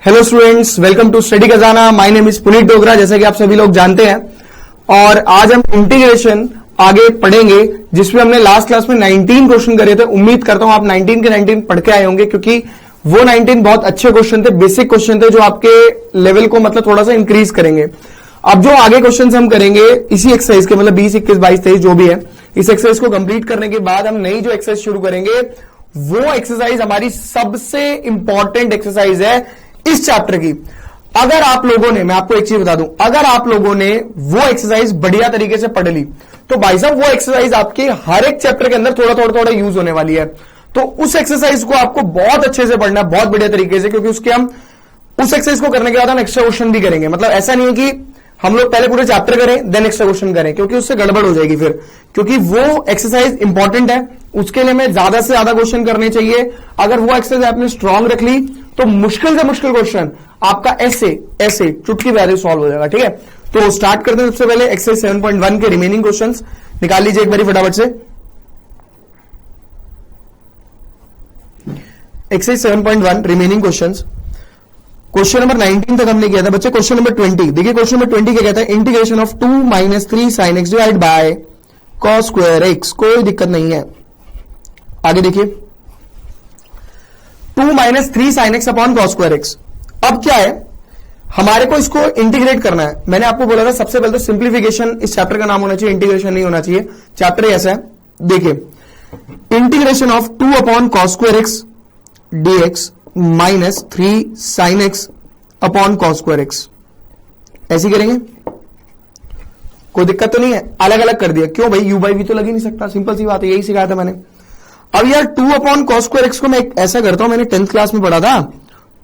Hello students, welcome to study Khazana. My name is Puneet Dogra, जैसा कि आप सभी लोग जानते हैं। और आज हम इंटीग्रेशन आगे पढ़ेंगे, जिसमें हमने लास्ट क्लास में 19 क्वेश्चन करे थे। उम्मीद करता हूं आप 19 के 19 पढ़ के आए होंगे, क्योंकि वो 19 बहुत अच्छे क्वेश्चन थे, बेसिक क्वेश्चन थे, जो आपके लेवल को मतलब थोड़ा सा इंक्रीज करेंगे। अब जो आगे क्वेश्चन हम करेंगे इसी एक्सरसाइज के, मतलब 20, 21, 22, 23 जो भी है, इस एक्सरसाइज को कंप्लीट करने के बाद हम नई जो एक्सरसाइज शुरू करेंगे, वो एक्सरसाइज हमारी सबसे इंपॉर्टेंट एक्सरसाइज है इस चैप्टर की। अगर आप लोगों ने, मैं आपको एक चीज बता दूं, अगर आप लोगों ने वो एक्सरसाइज बढ़िया तरीके से पढ़ ली, तो भाई साहब वो एक्सरसाइज आपके हर एक चैप्टर के अंदर थोड़ा यूज होने वाली है। तो उस एक्सरसाइज को आपको बहुत अच्छे से पढ़ना है, बहुत बढ़िया तरीके से, क्योंकि उसके हम उस एक्सरसाइज को करने के बाद हम एक्स्ट्रा क्वेश्चन भी करेंगे। मतलब ऐसा नहीं है कि हम लोग पहले पूरे चैप्टर करें देन एक्स्ट्रा क्वेश्चन करें, क्योंकि उससे गड़बड़ हो जाएगी फिर, क्योंकि वो एक्सरसाइज इंपॉर्टेंट है। उसके लिए हमें ज्यादा से ज्यादा क्वेश्चन करने चाहिए। अगर वो एक्सरसाइज आपने स्ट्रांग रख ली तो मुश्किल से मुश्किल क्वेश्चन आपका ऐसे चुटकी वैल्यू सॉल्व हो जाएगा। ठीक है, तो स्टार्ट करते हैं। सबसे पहले एक्सरसाइज 7.1 के रिमेनिंग क्वेश्चंस निकाल लीजिए एक बारी फटाफट से। Exercise 7.1 remaining questions. Question number 19 तक हमने किया था बच्चे। क्वेश्चन नंबर 20 देखिए, क्वेश्चन नंबर 20 क्या कहता है, integration of 2 - 3 sin x divide by cos square x। कोई दिक्कत नहीं है, आगे देखिए। 2 - 3 sin x upon cos square x। अब क्या है, हमारे को इसको इंटीग्रेट करना है। मैंने आपको बोला था सबसे पहले तो सिंप्लीफिकेशन इस चैप्टर का नाम होना चाहिए, इंटीग्रेशन नहीं होना चाहिए। चैप्टर ऐसा है, देखिए, integration of 2 upon cos square x dx minus 3 sin x upon cos square x। ऐसे करेंगे, कोई दिक्कत तो नहीं है। अलग अलग कर दिया, क्यों भाई, u बाई v तो लग ही नहीं सकता, सिंपल सी बात है, यही सिखाया था मैंने। अब यार 2 अपॉन cos स्क्वायर x को मैं ऐसा करता हूं, मैंने 10th क्लास में पढ़ा था,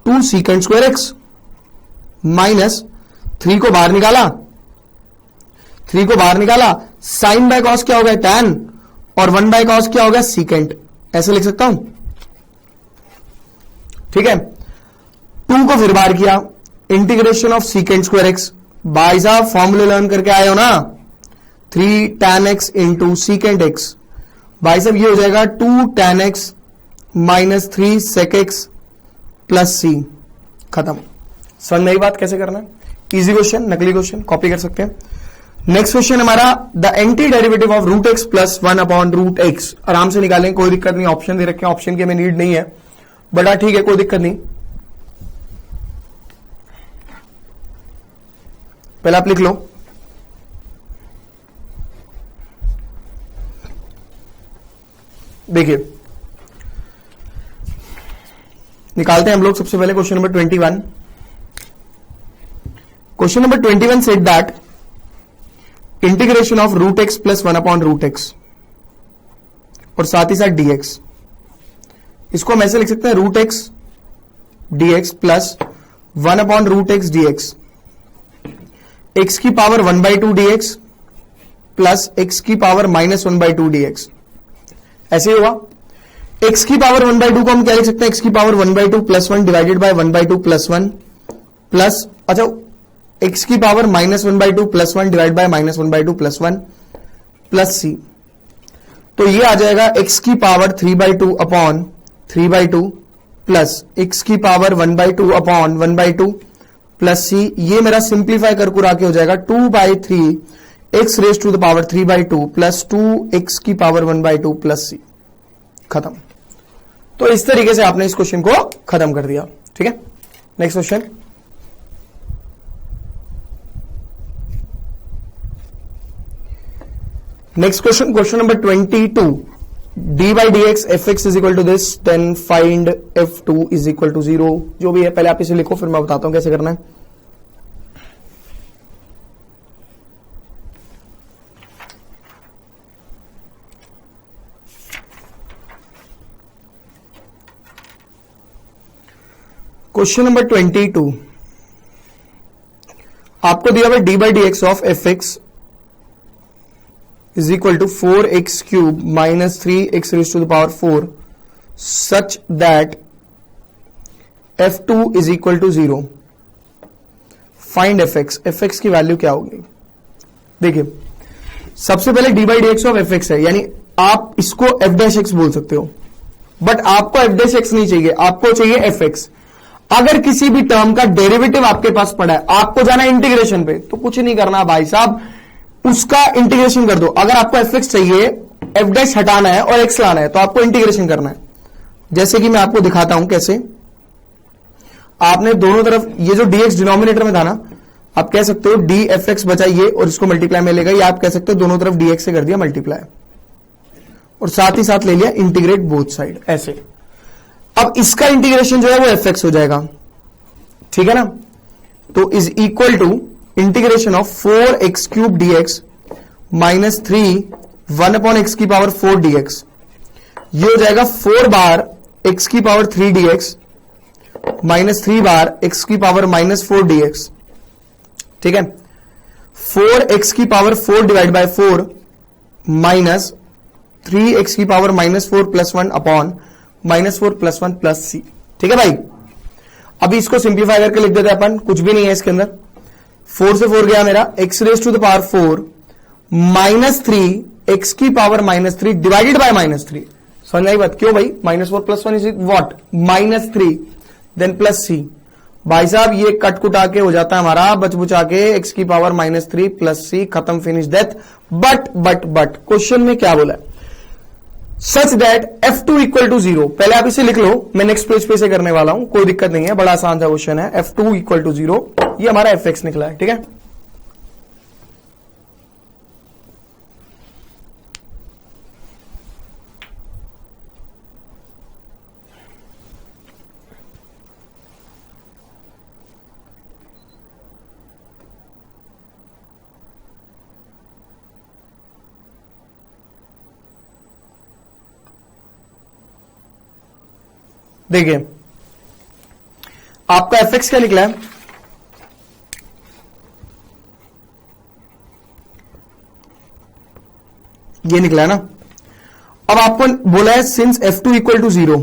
2 secant स्क्वायर x माइनस 3 को बाहर निकाला, 3 को बाहर निकाला, साइन बाय cos क्या हो गया, tan, और 1 बाय cos क्या हो गया, secant। ऐसे लिख सकता हूं, ठीक है। 2 को फिर बाहर किया, integration of secant square x। भाई साहब फॉर्मूले लर्न करके आए हो ना, 3 tan x into secant x। भाई साहब ये हो जाएगा 2 tan x minus 3 sec x plus c। खत्म। समझ में आई बात कैसे करना है? इजी क्वेश्चन, नकली क्वेश्चन, कॉपी कर सकते हैं। नेक्स्ट क्वेश्चन हमारा, the anti derivative of root x plus 1 upon root x. आराम से निकालेंगे, कोई दिक्कत नहीं। ऑप्शन दे रखे हैं, ऑप्शन की हमें नीड नहीं है, बड़ा ठीक है, कोई दिक्कत नहीं। पहले आप लिख लो, देखिए निकालते हैं हम लोग सबसे पहले question number 21। Question number 21 said that integration of root x plus 1 upon root x और साथ ही साथ dx। इसको हम ऐसे लिख सकते हैं, root x dx plus 1 upon root x dx, x की पावर 1/2 dx प्लस x की पावर -1/2 dx। ऐसे ही हुआ। x की पावर 1/2 को हम क्या लिख सकते हैं, x की power 1/2 plus 1 divided bye 1/2 plus 1 plus, अच्छा, x की power -1/2 plus 1 divide by -1/2 plus 1 plus c। तो ये आ जाएगा x की पावर 3/2 अपॉन 3/2 प्लस x की पावर 1/2 अपॉन 1/2 प्लस c। ये मेरा सिंप्लीफाई कर कुरा के हो जाएगा 2/3 x raise to the power 3/2 plus 2x की पावर 1/2 प्लस c। खत्म। तो इस तरीके से आपने इस क्वेश्चन को खत्म कर दिया। ठीक है, next question. Next question, question number 22, d by d x f x is equal to this, then find f2 is equal to 0। जो भी है पहले आप इसे लिखो, फिर मैं बताता हूं कैसे करना है। क्वेश्चन नंबर 22 आपको दिया हुआ D by d x of F x is equal to 4x cube minus 3x raised to the power 4 such that f2 is equal to 0. Find fx. fx की वैल्यू क्या होगी? देखिए, सबसे पहले D by d x of F x है, यानी आप इसको f डैश एक्स बोल सकते हो, बट आपको f डैश एक्स नहीं चाहिए, आपको चाहिए f एक्स। अगर किसी भी टर्म का डेरिवेटिव आपके पास पड़ा है, आपको जाना है इंटीग्रेशन पे, तो कुछ नहीं करना भाई साहब, उसका इंटीग्रेशन कर दो। अगर आपको एफ एक्स चाहिए, एफ डैश हटाना है और एक्स लाना है, तो आपको इंटीग्रेशन करना है। जैसे कि मैं आपको दिखाता हूं कैसे। आपने दोनों तरफ ये जो dx डिनोमिनेटर में था ना, आप कह सकते हो डी एफ एक्स बचाइए और इसको मल्टीप्लाई में लेगा, या आप कह सकते हो दोनों तरफ dx से कर दिया मल्टीप्लाई और साथ ही साथ ले लिया इंटीग्रेट बोथ साइड, ऐसे। अब इसका इंटीग्रेशन जो है वो एफ एक्स हो जाएगा, ठीक है ना। तो is equal to integration of 4x³ dx minus 3 1 upon x की पावर 4 dx। ये हो जाएगा 4 बार x की पावर 3 dx माइनस 3 बार x की पावर माइनस 4 dx, ठीक है। 4x की power 4 divide by 4 minus 3x की power minus 4 plus 1 upon minus 4 plus 1 plus c, ठीक है भाई। अभी इसको सिंप्लीफाई करके लिख देते हैं अपन, कुछ भी नहीं है इसके अंदर। 4 से 4 गया मेरा, x raise to the power 4 minus 3 x की power minus 3 divided by minus 3। समझ आई बात? क्यों भाई? Minus 4 plus 1 is what? Minus 3 then plus c। भाई साहब ये कट कुटा के हो जाता है हमारा बच बुचा के x की पावर माइनस 3 प्लस c, खत्म, फिनिश दैट। बट क्वेश्चन में क्या बोला है? Such that f2 equal to 0। पहले आप इसे लिख लो, मैं नेक्स्ट पेज पे से करने वाला हूं, कोई दिक्कत नहीं है, बड़ा आसान सा क्वेश्चन है। f2 इक्वल टू 0, ये हमारा fx निकला है, ठीक है। देखिए आपका fx क्या निकला है? ये निकला है ना। अब आपको बोला है सिंस f2 इक्वल टू 0,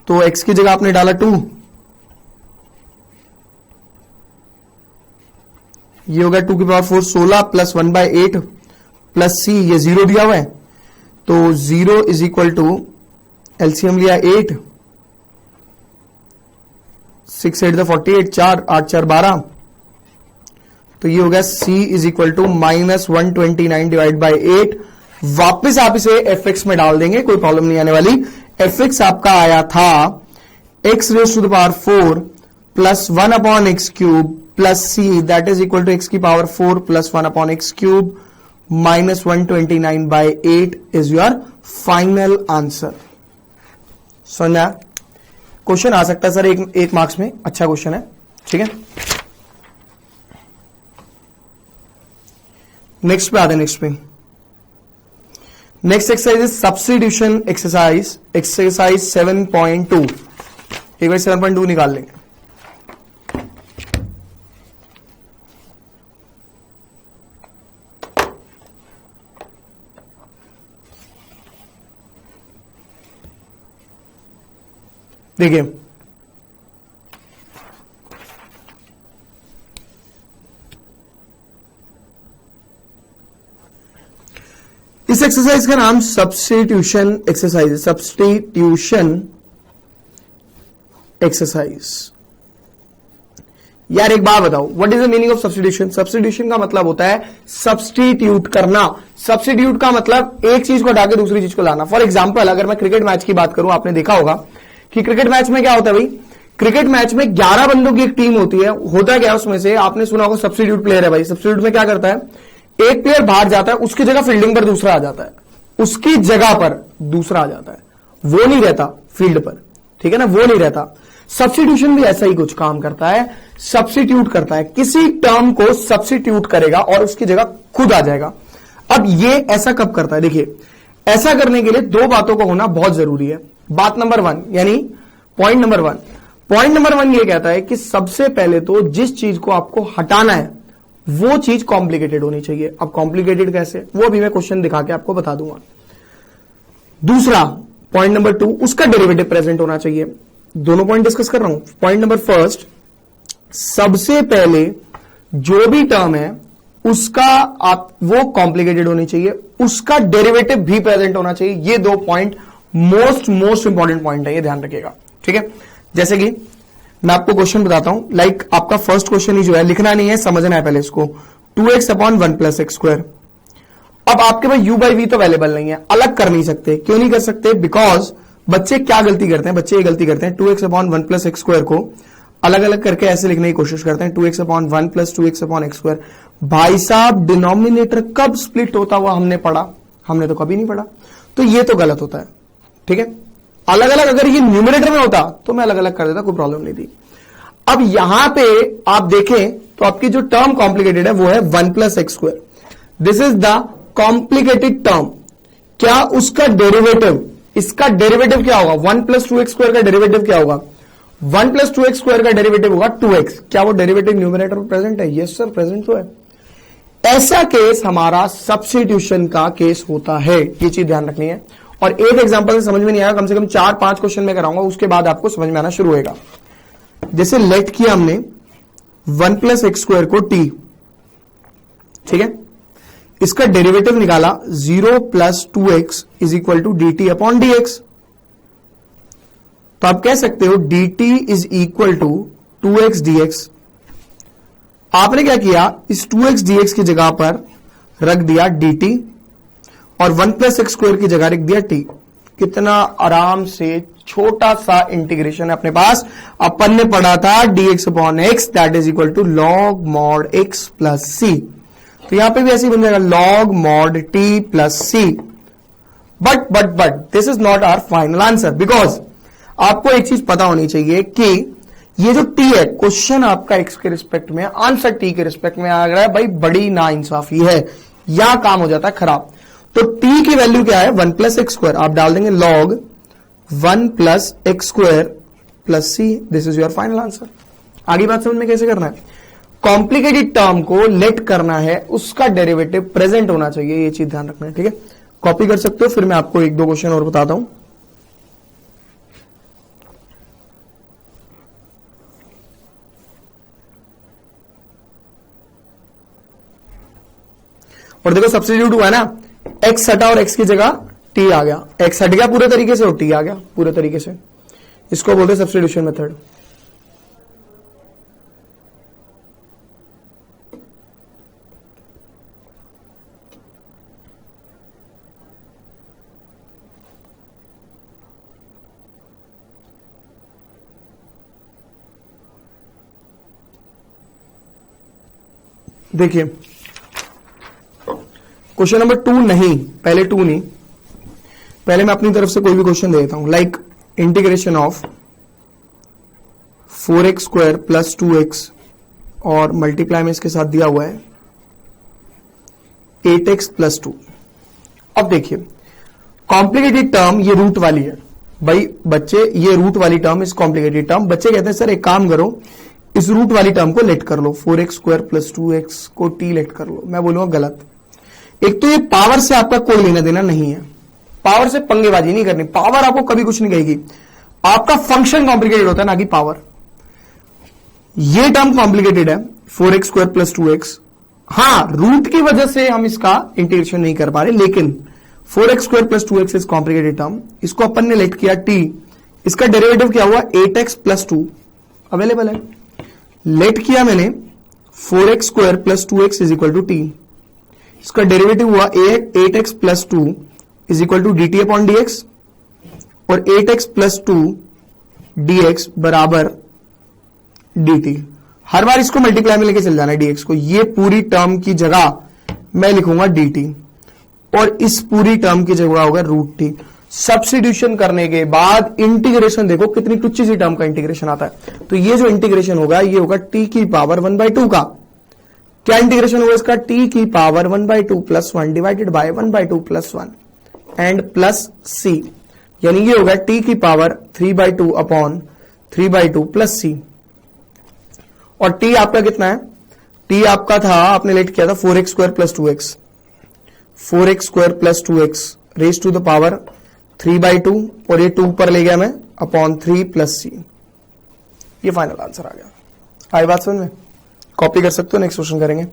तो x की जगह आपने डाला 2, ये होगा 2 की power 4 16 plus 1 by 8 plus c, ये 0 दिया हुआ है, तो 0 इज इक्वल टू एलसीएम लिया 8, 6 8 48, 4 8 4 12, तो ये हो गया c is equal to minus 129 divide by 8। वापिस आप इसे fx में डाल देंगे, कोई प्रॉब्लम नहीं आने वाली। fx आपका आया था x raise to the power 4 plus 1 upon x cube plus c, that is equal to x की power 4 plus 1 upon x cube minus 129 by 8 is your final answer. समझा? क्वेश्चन आ सकता है सर एक मार्क्स में, अच्छा क्वेश्चन है, ठीक है। नेक्स्ट पे आते हैं। Next exercise is substitution exercise 7.2। एक बार 7.2 निकाल लेंगे। देखिए इस एक्सरसाइज का नाम सब्स्टिट्यूशन एक्सरसाइज, सब्स्टिट्यूशन एक्सरसाइज। यार एक बात बताओ, what is the meaning of substitution? Substitution का मतलब होता है सब्स्टिट्यूट करना। सब्स्टिट्यूट का मतलब एक चीज को हटा के दूसरी चीज को लाना। फॉर एग्जाम्पल अगर मैं क्रिकेट मैच की बात करूं, आपने देखा होगा कि क्रिकेट मैच में क्या होता है भाई, क्रिकेट मैच में 11 बंदों की एक टीम होती है। होता क्या उसमें से, आपने सुना होगा सब्स्टिट्यूट प्लेयर है भाई। सब्स्टिट्यूट में क्या करता है, एक प्लेयर बाहर जाता है, उसकी जगह फील्डिंग पर दूसरा आ जाता है, उसकी जगह पर दूसरा आ जाता है, वो नहीं रहता फील्ड पर, ठीक है ना, वो नहीं रहता। सब्स्टिट्यूशन भी ऐसा ही कुछ काम करता है, सब्स्टिट्यूट करता है, किसी टर्म को सब्स्टिट्यूट करेगा और उसकी जगह खुद आ जाएगा। अब ये ऐसा कब करता है? देखिए ऐसा करने के लिए दो बातों का होना बहुत जरूरी है। बात नंबर 1 यानी पॉइंट नंबर 1 ये कहता है कि सबसे पहले तो जिस चीज को आपको हटाना है वो चीज कॉम्प्लिकेटेड होनी चाहिए। अब कॉम्प्लिकेटेड कैसे, वो भी मैं क्वेश्चन दिखा के आपको बता दूंगा। दूसरा पॉइंट नंबर 2, उसका डेरिवेटिव प्रेजेंट होना चाहिए। दोनों पॉइंट डिस्कस कर रहा हूं। पॉइंट नंबर 1, सबसे पहले जो भी टर्म है उसका आप वो कॉम्प्लिकेटेड होनी चाहिए, उसका डेरिवेटिव भी प्रेजेंट होना चाहिए। ये दो पॉइंट मोस्ट इंपॉर्टेंट पॉइंट है, ये ध्यान रखिएगा, ठीक है। जैसे कि मैं आपको क्वेश्चन बताता हूं, लाइक आपका फर्स्ट क्वेश्चन ही जो है लिखना नहीं है, समझना है पहले इसको। 2x upon 1 plus x square. अब आपके पास u बाई वी तो अवेलेबल नहीं है, अलग कर नहीं सकते। क्यों नहीं कर सकते? बिकॉज बच्चे क्या गलती करते हैं, बच्चे ये गलती करते हैं 2x upon 1 plus x square को अलग अलग करके ऐसे लिखने की कोशिश करते हैं 2x upon 1 plus 2x upon x square. भाई साहब डिनोमिनेटर कब स्प्लिट होता हुआ हमने पढ़ा? हमने तो कभी नहीं पढ़ा। तो ये तो गलत होता है, ठीक है। अलग अलग अगर ये न्यूमरेटर में होता तो मैं अलग अलग कर देता, कोई प्रॉब्लम नहीं थी। अब यहां पे आप देखें तो आपकी जो टर्म कॉम्प्लिकेटेड है वो है 1 plus x square. This is the complicated term. क्या उसका डेरिवेटिव, इसका डेरिवेटिव क्या होगा? 1 प्लस 2x स्क्वायर का डेरिवेटिव क्या होगा? 1 प्लस 2x स्क्वायर का डेरिवेटिव होगा 2x। क्या वो डेरिवेटिव न्यूमरेटर में प्रेजेंट है? यस सर, प्रेजेंट तो है। ऐसा केस हमारा सब्स्टिट्यूशन का केस होता है, ये चीज ध्यान रखनी है। और एक एग्जांपल से समझ में नहीं आया, कम से कम 4-5 क्वेश्चन में कराऊंगा, उसके बाद आपको समझ में आना शुरू होगा। जैसे लेट किया हमने 1 प्लस एक्स स्क्वायर को t, ठीक है, इसका डेरिवेटिव निकाला 0 plus 2x is equal to D T upon D x. तो आप कह सकते हो dt is equal to 2x dx। आपने क्या किया, इस 2x dx की जगह पर रख दिया dt और 1 प्लस एक्स स्क्वायर की जगह रख दिया t। कितना आराम से छोटा सा इंटीग्रेशन है अपने पास। अपन ने पढ़ा था dx upon x that is equal to log mod x plus c। तो यहां पे भी ऐसे ही बन जाएगा log mod t plus c। But this is not our final answer, because आपको एक चीज पता होनी चाहिए कि ये जो t है, क्वेश्चन आपका x के रिस्पेक्ट में, आंसर t के रिस्पेक्ट में आ रहा है, भाई बड़ी नाइंसाफी है, यहां काम हो जाता है खराब। तो t की वैल्यू क्या है? 1 प्लस एक्स स्क्वायर। आप डाल देंगे log 1 plus x square plus c। This is your final answer. आगे बात समझ में कैसे करना है? कॉम्प्लिकेटेड टर्म को लेट करना है, उसका डेरिवेटिव प्रेजेंट होना चाहिए, ये चीज ध्यान रखना है, ठीक है। कॉपी कर सकते हो, फिर मैं आपको 1-2 क्वेश्चन और बताता हूं। और देखो सब्स्टिट्यूट हुआ है ना, x हटा और x की जगह t आ गया। x हट गया पूरे तरीके से और t आ गया पूरे तरीके से। इसको बोलते हैं सब्स्टिट्यूशन मेथड। देखिए क्वेश्चन नंबर 2 नहीं, पहले 2 नहीं, पहले मैं अपनी तरफ से कोई भी क्वेश्चन दे देता हूं। Like integration of 4x square plus 2x और मल्टीप्लाई में इसके साथ दिया हुआ है 8x प्लस 2। अब देखिए कॉम्प्लिकेटेड टर्म ये रूट वाली है भाई बच्चे, ये रूट वाली टर्म इस कॉम्प्लिकेटेड टर्म। बच्चे कहते हैं सर एक काम करो, इस रूट वाली टर्म को लेट कर लो, 4x स्क्वायर प्लस 2x को t लेट कर लो। मैं बोलूंगा गलत। एक तो ये पावर से आपका कोई लेना देना नहीं है, पावर से पंगेबाजी नहीं करनी, पावर आपको कभी कुछ नहीं कहेगी। आपका फंक्शन कॉम्प्लिकेटेड होता है ना कि पावर। ये टर्म कॉम्प्लिकेटेड है 4x स्क्वायर प्लस 2x। हां रूट की वजह से हम इसका इंटीग्रेशन नहीं कर पा रहे, लेकिन 4x square plus 2x is complicated term. इसको अपन ने लेट किया t, इसका डेरिवेटिव क्या हुआ 8x प्लस 2 अवेलेबल है। लेट किया मैंने 4x square plus 2x is equal to t, इसका डेरिवेटिव हुआ 8x plus 2 is equal to D T upon D x और 8x प्लस 2 dx बराबर dt। हर बार इसको मल्टीप्लाई में लेके चल जाना है dx को। ये पूरी टर्म की जगह मैं लिखूंगा dt और इस पूरी टर्म की जगह होगा रूट t। सब्स्टिट्यूशन करने के बाद इंटीग्रेशन देखो कितनी टुच्ची सी टर्म का इंटीग्रेशन आता है। तो ये जो इंटीग्रेशन होगा ये होगा t की पावर 1/2 का। क्या इंटीग्रेशन होगा इसका? t की power 1/2 plus 1 divided bye 1/2 plus 1 and plus c, यानी ये होगा t की पावर 3/2 अपॉन 3/2 प्लस c। और t आपका कितना है? t आपका था, आपने लेट किया था 4x square plus 2x, 4x square plus 2x raise to the power 3/2 और ये 2 ऊपर ले गया मैं अपॉन 3 प्लस c। ये फाइनल आंसर आ गया। आई बात समझ में? कॉपी कर सकते हो, नेक्स्ट क्वेश्चन करेंगे।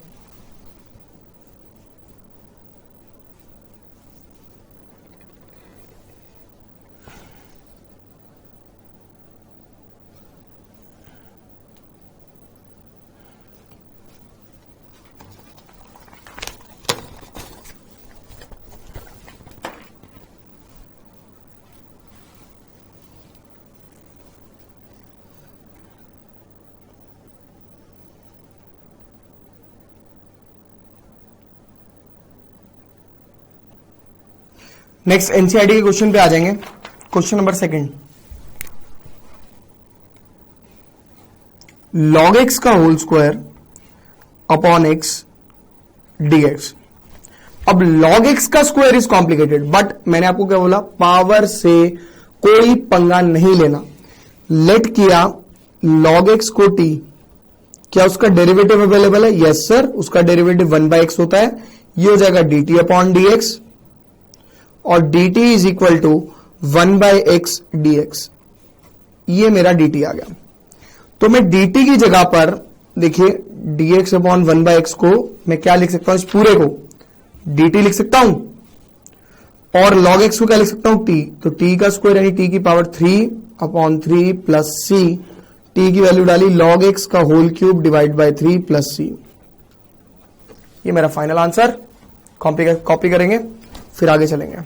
नेक्स्ट एनसीईआरटी के क्वेश्चन पे आ जाएंगे। Question number second, log x का whole square upon x dx। अब log x का स्क्वायर इज कॉम्प्लिकेटेड, बट मैंने आपको क्या बोला, पावर से कोई पंगा नहीं लेना। लेट किया log x को t, क्या उसका डेरिवेटिव अवेलेबल है? यस सर, उसका डेरिवेटिव 1/x होता है, ये हो जाएगा dt अपॉन dx, और dt is equal to 1/x dx। ये मेरा dt आ गया। तो मैं dt की जगह पर देखिए dx अपॉन 1/x को मैं क्या लिख सकता हूं, इस पूरे को dt लिख सकता हूं, और log x को क्या लिख सकता हूं, t। तो t का स्क्वायर यानी t की power 3 upon 3 plus c, t की वैल्यू डाली log x का whole cube divide by 3 plus c। ये मेरा फाइनल आंसर। कॉपी करेंगे, फिर आगे चलेंगे।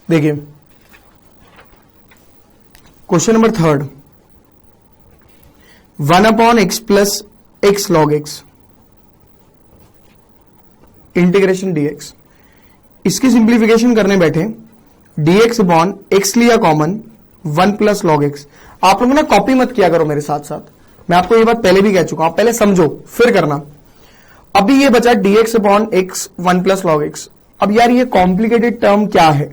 देखिए question number third, 1 upon x plus x log x integration d x. इसकी सिंप्लीफिकेशन करने बैठे, डीएक्स अपॉन एक्स लिया कॉमन, 1 प्लस लॉग एक्स। आप लोग ना कॉपी मत किया करो मेरे साथ साथ, मैं आपको ये बात पहले भी कह चुका हूं, पहले समझो फिर करना। अभी ये बचा d x upon x 1 plus log x. अब यार ये कॉम्प्लिकेटेड टर्म क्या है,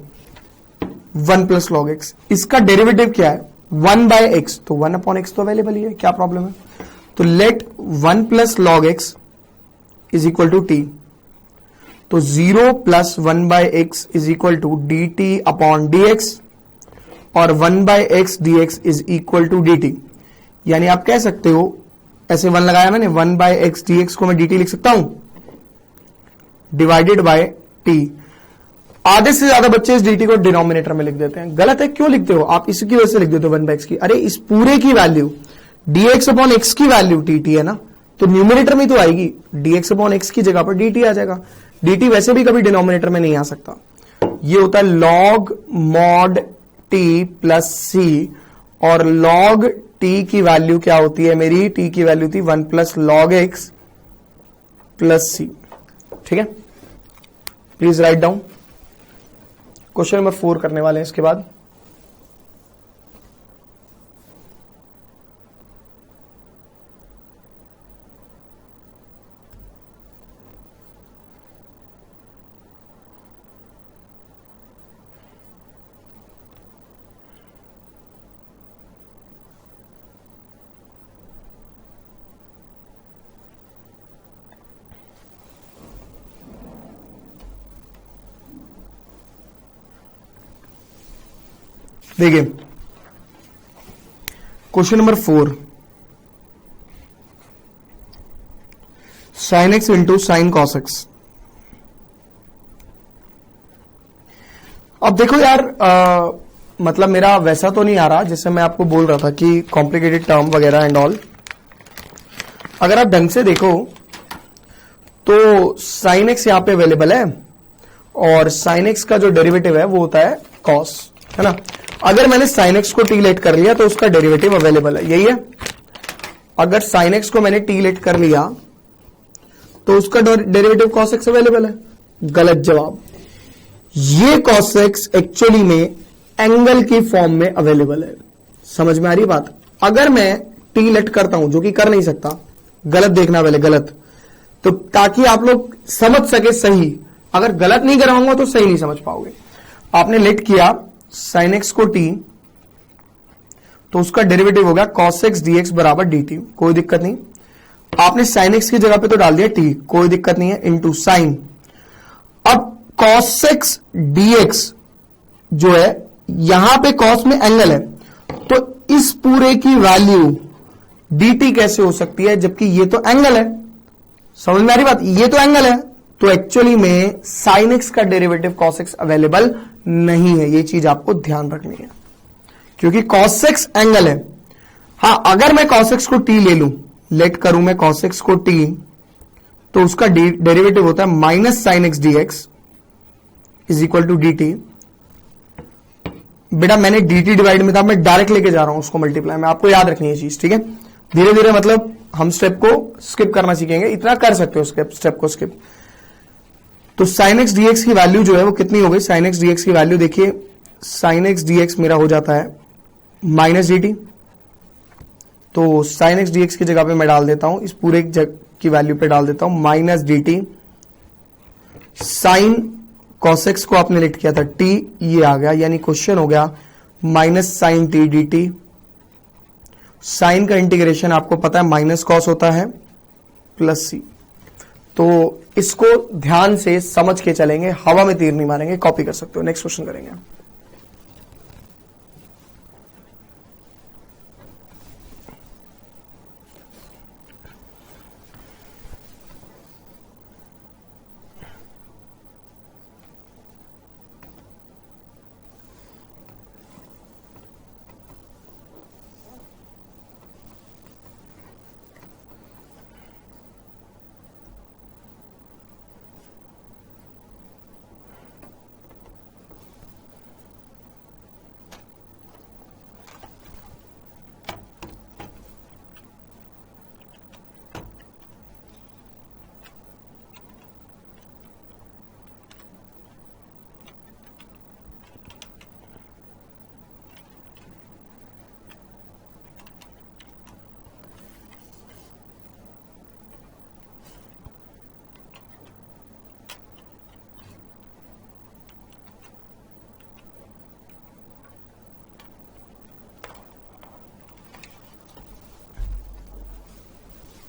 1 प्लस लॉग एक्स, इसका डेरिवेटिव क्या है 1/x, तो 1 अपॉन एक्स तो अवेलेबल ही है, क्या प्रॉब्लम है। तो let 1 plus log x is equal to t, तो 0 plus 1/x is equal to D T upon D x, और 1/x dx is equal to D t. यानी आप कह सकते हो, ऐसे 1 लगाया मैंने, 1/x dx को मैं dt लिख सकता हूं डिवाइडेड बाय t। आधे से ज्यादा बच्चे इस dt को डिनोमिनेटर में लिख देते हैं, गलत है। क्यों लिखते हो आप? इसकी वजह से लिख देते हो 1/x की। अरे इस पूरे की वैल्यू dx अपॉन x की वैल्यू dt है ना, तो न्यूमिनेटर में तो आएगी, dx अपॉन x की जगह पर dt आ जाएगा। dt वैसे भी कभी डिनोमिनेटर में नहीं आ सकता। ये होता है log mod t plus c, और log t की वैल्यू क्या होती है मेरी, t की वैल्यू थी 1 plus log x plus c। ठीक है, please write down. Question number 4 करने वाले हैं इसके बाद। देखिए question number 4, sine x into sine cos x. अब देखो यार, मतलब मेरा वैसा तो नहीं आ रहा जैसे मैं आपको बोल रहा था कि कॉम्प्लिकेटेड टर्म वगैरह एंड ऑल। अगर आप ढंग से देखो तो साइन एक्स यहां पे अवेलेबल है, और साइन एक्स का जो डेरिवेटिव है वो होता है कॉस, है ना। अगर मैंने साइन एक्स को टी लेट कर लिया तो उसका डेरिवेटिव अवेलेबल है, यही है। अगर साइन एक्स को मैंने टी लेट कर लिया तो उसका डेरिवेटिव कॉस एक्स अवेलेबल है। गलत जवाब। ये कॉस एक्स एक्चुअली में एंगल की फॉर्म में अवेलेबल है। समझ में आ रही बात? अगर मैं टी लेट करता हूं, जो कि कर नहीं सकता, गलत देखना पहले, गलत, तो ताकि आप लोग समझ सके सही। अगर गलत नहीं कराऊंगा तो सही नहीं समझ पाओगे। आपने लेट किया साइन एक्स को टी, तो उसका डेरिवेटिव होगा cos x dx बराबर dt, कोई दिक्कत नहीं। आपने साइन एक्स की जगह पे तो डाल दिया t, कोई दिक्कत नहीं है, इनटू साइन। अब cos x dx जो है, यहां पे cos में एंगल है, तो इस पूरे की वैल्यू dt कैसे हो सकती है जबकि ये तो एंगल है? समझ में आ रही बात? ये तो एंगल है, तो एक्चुअली में साइन एक्स का डेरिवेटिव cos x अवेलेबल नहीं है। ये चीज आपको ध्यान रखनी है, क्योंकि cos x एंगल है। हां, अगर मैं cos x को t ले लूं, लेट करूं मैं cos x को t, तो उसका डेरिवेटिव होता है minus sine x D x is equal to D t. बेटा मैंने डी टी डिवाइड में था, मैं डायरेक्ट लेके जा रहा हूं उसको मल्टीप्लाई में, आपको याद रखनी है चीज, ठीक है। धीरे धीरे मतलब हम स्टेप को स्किप करना सीखेंगे, इतना कर सकते हो स्टेप को स्किप। तो साइन एक्स डीएक्स की वैल्यू जो है वो कितनी हो गई, साइन एक्स डीएक्स की वैल्यू देखिए, साइन एक्स डीएक्स मेरा हो जाता है माइनस डी टी। तो साइन एक्स डीएक्स की जगह पे मैं डाल देता हूं, इस पूरे की वैल्यू पे डाल देता हूं minus d t. Sine cos x को आपने लिख किया था टी, ये आ गया, यानी क्वेश्चन हो गया minus sine t d t. Sine का इंटीग्रेशन आपको पता है माइनस कॉस होता है प्लस सी। तो इसको ध्यान से समझ के चलेंगे, हवा में तीर नहीं मारेंगे, कॉपी कर सकते हो। नेक्स्ट क्वेश्चन करेंगे।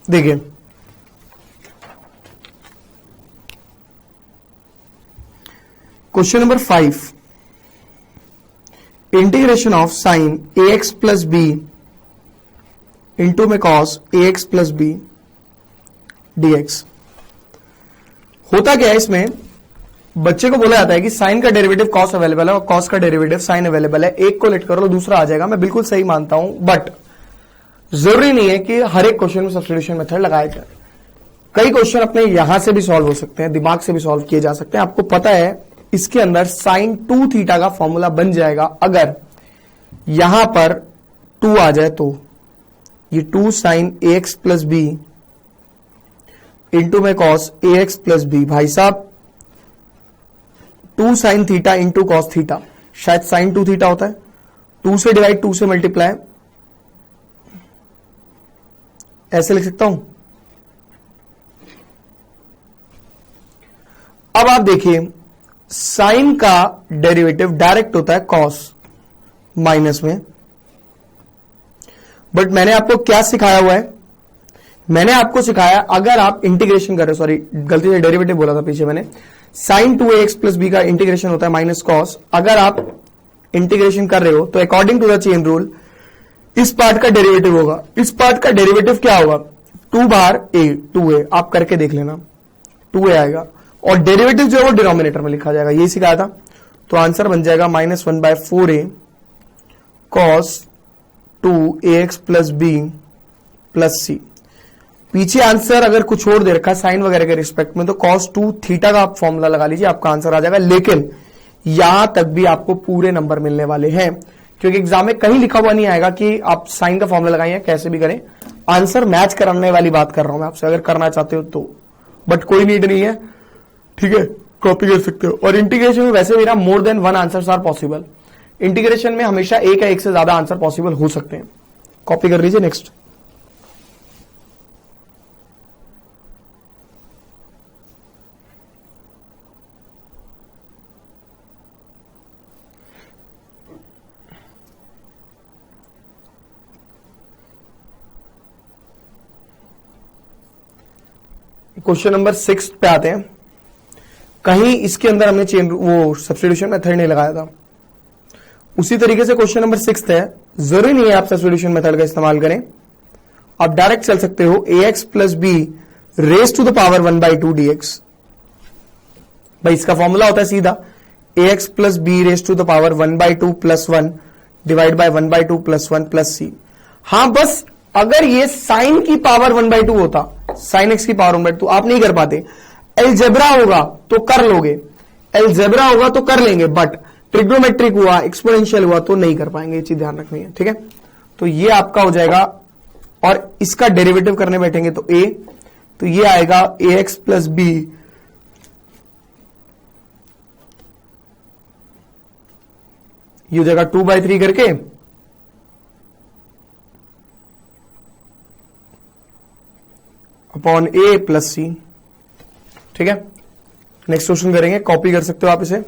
देखिए question number 5, integration of sine A X plus B into में cos A X plus B D X. होता क्या है इसमें, बच्चे को बोला जाता है कि साइन का डेरिवेटिव कॉस अवेलेबल है और कॉस का डेरिवेटिव साइन अवेलेबल है, एक को लेट करो तो दूसरा आ जाएगा। मैं बिल्कुल सही मानता हूं, बट जरूरी नहीं है कि हर एक क्वेश्चन में सब्स्टिट्यूशन मेथड लगाया जाए। कई क्वेश्चन अपने यहां से भी सॉल्व हो सकते हैं, दिमाग से भी सॉल्व किए जा सकते हैं। आपको पता है इसके अंदर साइन 2 थीटा का फॉर्मूला बन जाएगा अगर यहां पर 2 आ जाए तो। ये 2 sign A X plus B into में cos A X plus B. भाई साहब 2 sine theta into cos theta, शायद साइन 2 थीटा होता है, 2 से डिवाइड 2 से मल्टीप्लाई, ऐसे लिख सकता हूं। अब आप देखिए साइन का डेरिवेटिव डायरेक्ट होता है कॉस माइनस में, बट मैंने आपको क्या सिखाया हुआ है, मैंने आपको सिखाया अगर आप इंटीग्रेशन कर रहे हो, सॉरी गलती से डेरिवेटिव बोला था पीछे मैंने, साइन 2ax प्लस बी का इंटीग्रेशन होता है माइनस कॉस। अगर आप इंटीग्रेशन कर रहे हो तो according to the chain rule इस पार्ट का डेरिवेटिव होगा, इस पार्ट का डेरिवेटिव क्या होगा, 2 बार a 2a, आप करके देख लेना 2a आएगा और डेरिवेटिव जो है वो डिनोमिनेटर में लिखा जाएगा, यही सिखाया था। तो आंसर बन जाएगा -1/4a cos 2ax plus B plus C. पीछे आंसर अगर कुछ और दे रखा है साइन वगैरह के रिस्पेक्ट में तो cos 2 थीटा का आप फॉर्मूला लगा लीजिए, आपका आंसर आ जाएगा। लेकिन यहां तक भी आपको पूरे नंबर मिलने वाले हैं, क्योंकि एग्जाम में कहीं लिखा हुआ नहीं आएगा कि आप साइन का फॉर्मूला लगाइए, कैसे भी करें। आंसर मैच कराने वाली बात कर रहा हूं मैं आपसे, अगर करना चाहते हो तो, बट कोई नीड नहीं है, ठीक है, कॉपी कर सकते हो। और इंटीग्रेशन में वैसे मेरा more than 1 answers are possible, integration में हमेशा एक या एक से ज्यादा आंसर पॉसिबल हो सकते हैं। कॉपी कर लीजिए। नेक्स्ट क्वेश्चन नंबर 6 पे आते हैं। कहीं इसके अंदर हमने चेन वो सब्स्टिट्यूशन मेथड नहीं लगाया था, उसी तरीके से क्वेश्चन नंबर 6 है। जरूरी नहीं है आप सब्स्टिट्यूशन मेथड का इस्तेमाल करें, आप डायरेक्ट चल सकते हो ax plus B raise to the power 1/2 dx। भाई इसका फॉर्मूला होता है सीधा ax plus B raise to the power 1/2 plus 1 divide by 1/2 plus 1 plus C. हाँ, बस अगर ये साइन की पावर 1/2 होता, साइन एक्स की पावर 1/2, आप नहीं कर पाते। एलजेब्रा होगा तो कर लोगे, एलजेब्रा होगा तो कर लेंगे, बट ट्रिग्नोमेट्रिक हुआ, एक्सपोनेंशियल हुआ तो नहीं कर पाएंगे। ये चीज ध्यान रखनी है, ठीक है। तो ये आपका हो जाएगा, और इसका डेरिवेटिव करने बैठेंगे तो ए, तो ये आएगा ए एक्स प्लस बी ये हो जाएगा 2/3 करके अपॉन ए प्लस सी, ठीक है। नेक्स्ट क्वेश्चन करेंगे, कॉपी कर सकते हो आप इसे।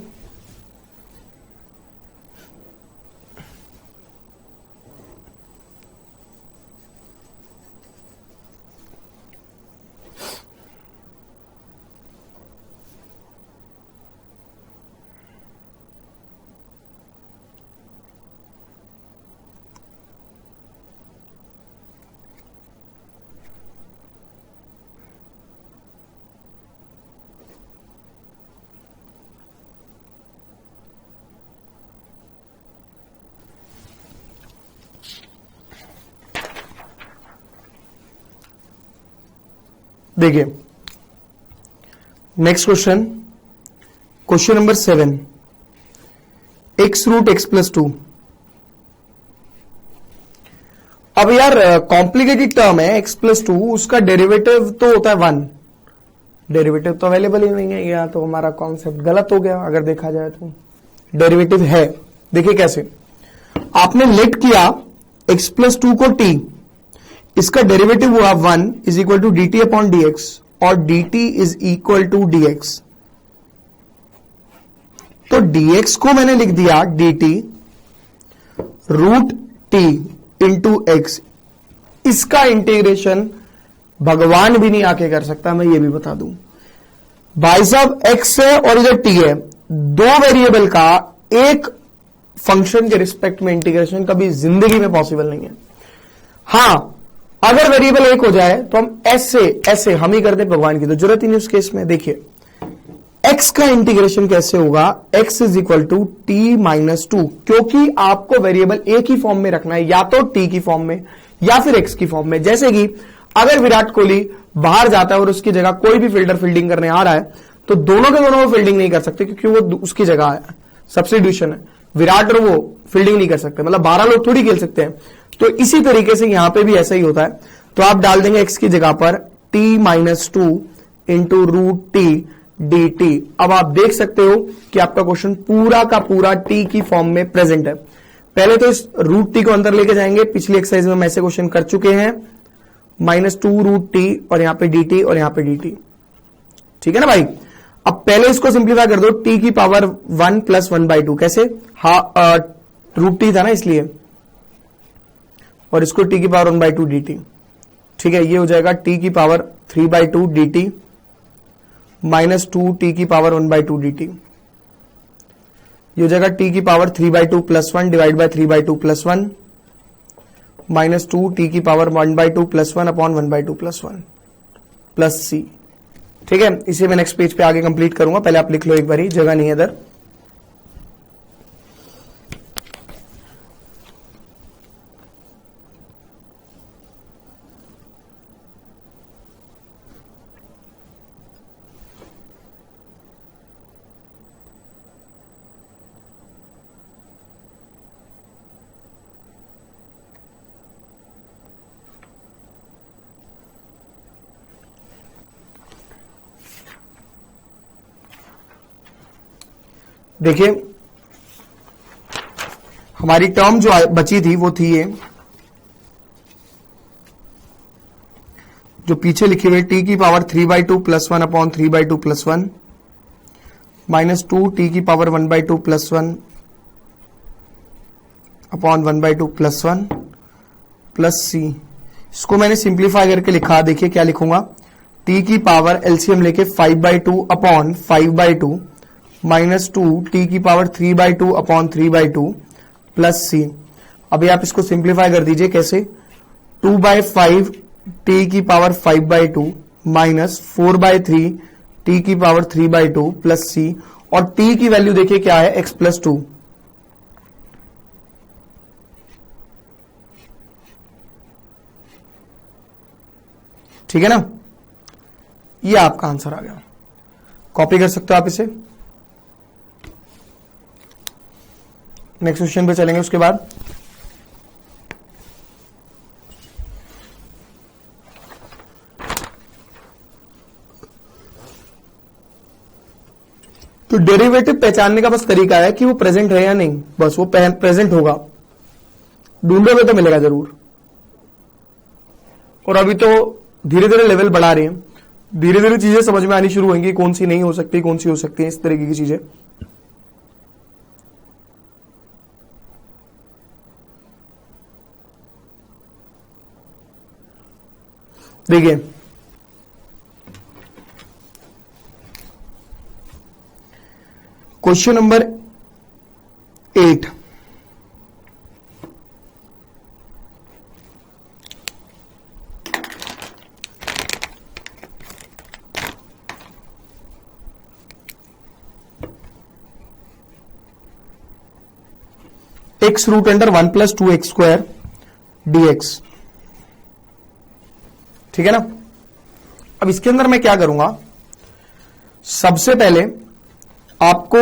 देखिए next question, question number 7, x root x plus 2। अब यार कॉम्प्लिकेटेड टर्म है एक्स प्लस 2, उसका डेरिवेटिव तो होता है 1, डेरिवेटिव तो अवेलेबल ही नहीं है, या तो हमारा कॉन्सेप्ट गलत हो गया अगर देखा जाए तो। डेरिवेटिव है, देखिए कैसे, आपने लेट किया एक्स प्लस 2 को t, इसका डेरिवेटिव हुआ 1 is equal to D T upon D x, और D T is equal to D x. तो dx को मैंने लिख दिया D T root T into X. इसका इंटीग्रेशन भगवान भी नहीं आके कर सकता, मैं ये भी बता दूं भाई साहब। x है और इधर t है, दो वेरिएबल का एक फंक्शन के रिस्पेक्ट में इंटीग्रेशन कभी जिंदगी में पॉसिबल नहीं है। हां, अगर वेरिएबल एक हो जाए तो हम ऐसे हम ही करते, भगवान की तो जरूरत ही नहीं उस केस में। देखिए x का इंटीग्रेशन कैसे होगा, x is equal to t minus 2, क्योंकि आपको वेरिएबल एक ही फॉर्म में रखना है, या तो t की फॉर्म में या फिर x की फॉर्म में। जैसे कि अगर विराट कोहली बाहर जाता है और उसकी जगह कोई भी फील्डर फील्डिंग करने आ रहा है, तो दोनों के दोनों वो फील्डिंग नहीं कर सकते, क्योंकि वो उसकी जगह है, सब्स्टिट्यूशन है। विराट और वो फील्डिंग नहीं कर सकते, मतलब 12 लोग थोड़ी खेल सकते हैं। तो इसी तरीके से यहां पे भी ऐसा ही होता है। तो आप डाल देंगे x की जगह पर t minus 2 into root t d t. अब आप देख सकते हो कि आपका क्वेश्चन पूरा का पूरा t की फॉर्म में प्रेजेंट है। पहले तो इस रूट टी को अंदर लेके जाएंगे, पिछली एक्सरसाइज में हम ऐसे क्वेश्चन कर चुके हैं, -2 रूट टी और यहां पे dt और यहां पे dt, ठीक है ना भाई। अब पहले इसको सिंप्लीफाई कर दो, t की पावर 1 प्लस 1/2, कैसे, रूट टी था ना इसलिए, और इसको t की पावर 1/2 dt, ठीक है। ये हो जाएगा t की पावर 3/2 dt माइनस 2 t की पावर 1/2 dt। ये हो जाएगा t की power 3/2 plus 1 divide bye 3/2 plus 1 minus 2 t की power 1/2 plus 1 upon 1/2 plus 1 plus c, ठीक है। इसे मैं नेक्स्ट पेज पे आगे कंप्लीट करूंगा, पहले आप लिख लो एक बारी, जगह नहीं है इधर। देखिए हमारी टर्म जो बची थी वो थी ये, जो पीछे लिखी हुई t की power 3/2 plus 1 upon 3/2 plus 1 minus 2 t की power 1/2 plus 1 upon 1/2 plus 1 plus c। इसको मैंने सिंप्लीफाई करके लिखा, देखिए क्या लिखूंगा, t की पावर एलसीएम लेके 5/2 अपॉन 5/2 माइनस 2 t की पावर 3/2 अपॉन 3/2 प्लस c। अभी आप इसको सिंप्लीफाई कर दीजिए, कैसे, 2/5 t की पावर 5/2 माइनस 4/3 t की पावर 3/2 प्लस c, और t की वैल्यू देखिए क्या है, x प्लस 2, ठीक है ना, ये आपका आंसर आ गया। कॉपी कर सकते हो आप इसे। नेक्स्ट क्वेश्चन पे चलेंगे उसके बाद। तो डेरिवेटिव पहचानने का बस तरीका है कि वो प्रेजेंट है या नहीं, बस वो प्रेजेंट होगा, ढूंढोगे तो मिलेगा जरूर। और अभी तो धीरे धीरे लेवल बढ़ा रहे हैं, धीरे धीरे चीजें समझ में आनी शुरू होंगी, कौन सी नहीं हो सकती, कौन सी हो सकती है, इस तरीके की चीजें। देखिए question number 8, x root under 1 + 2x² dx। ठीक है ना। अब इसके अंदर मैं क्या करूंगा, सबसे पहले आपको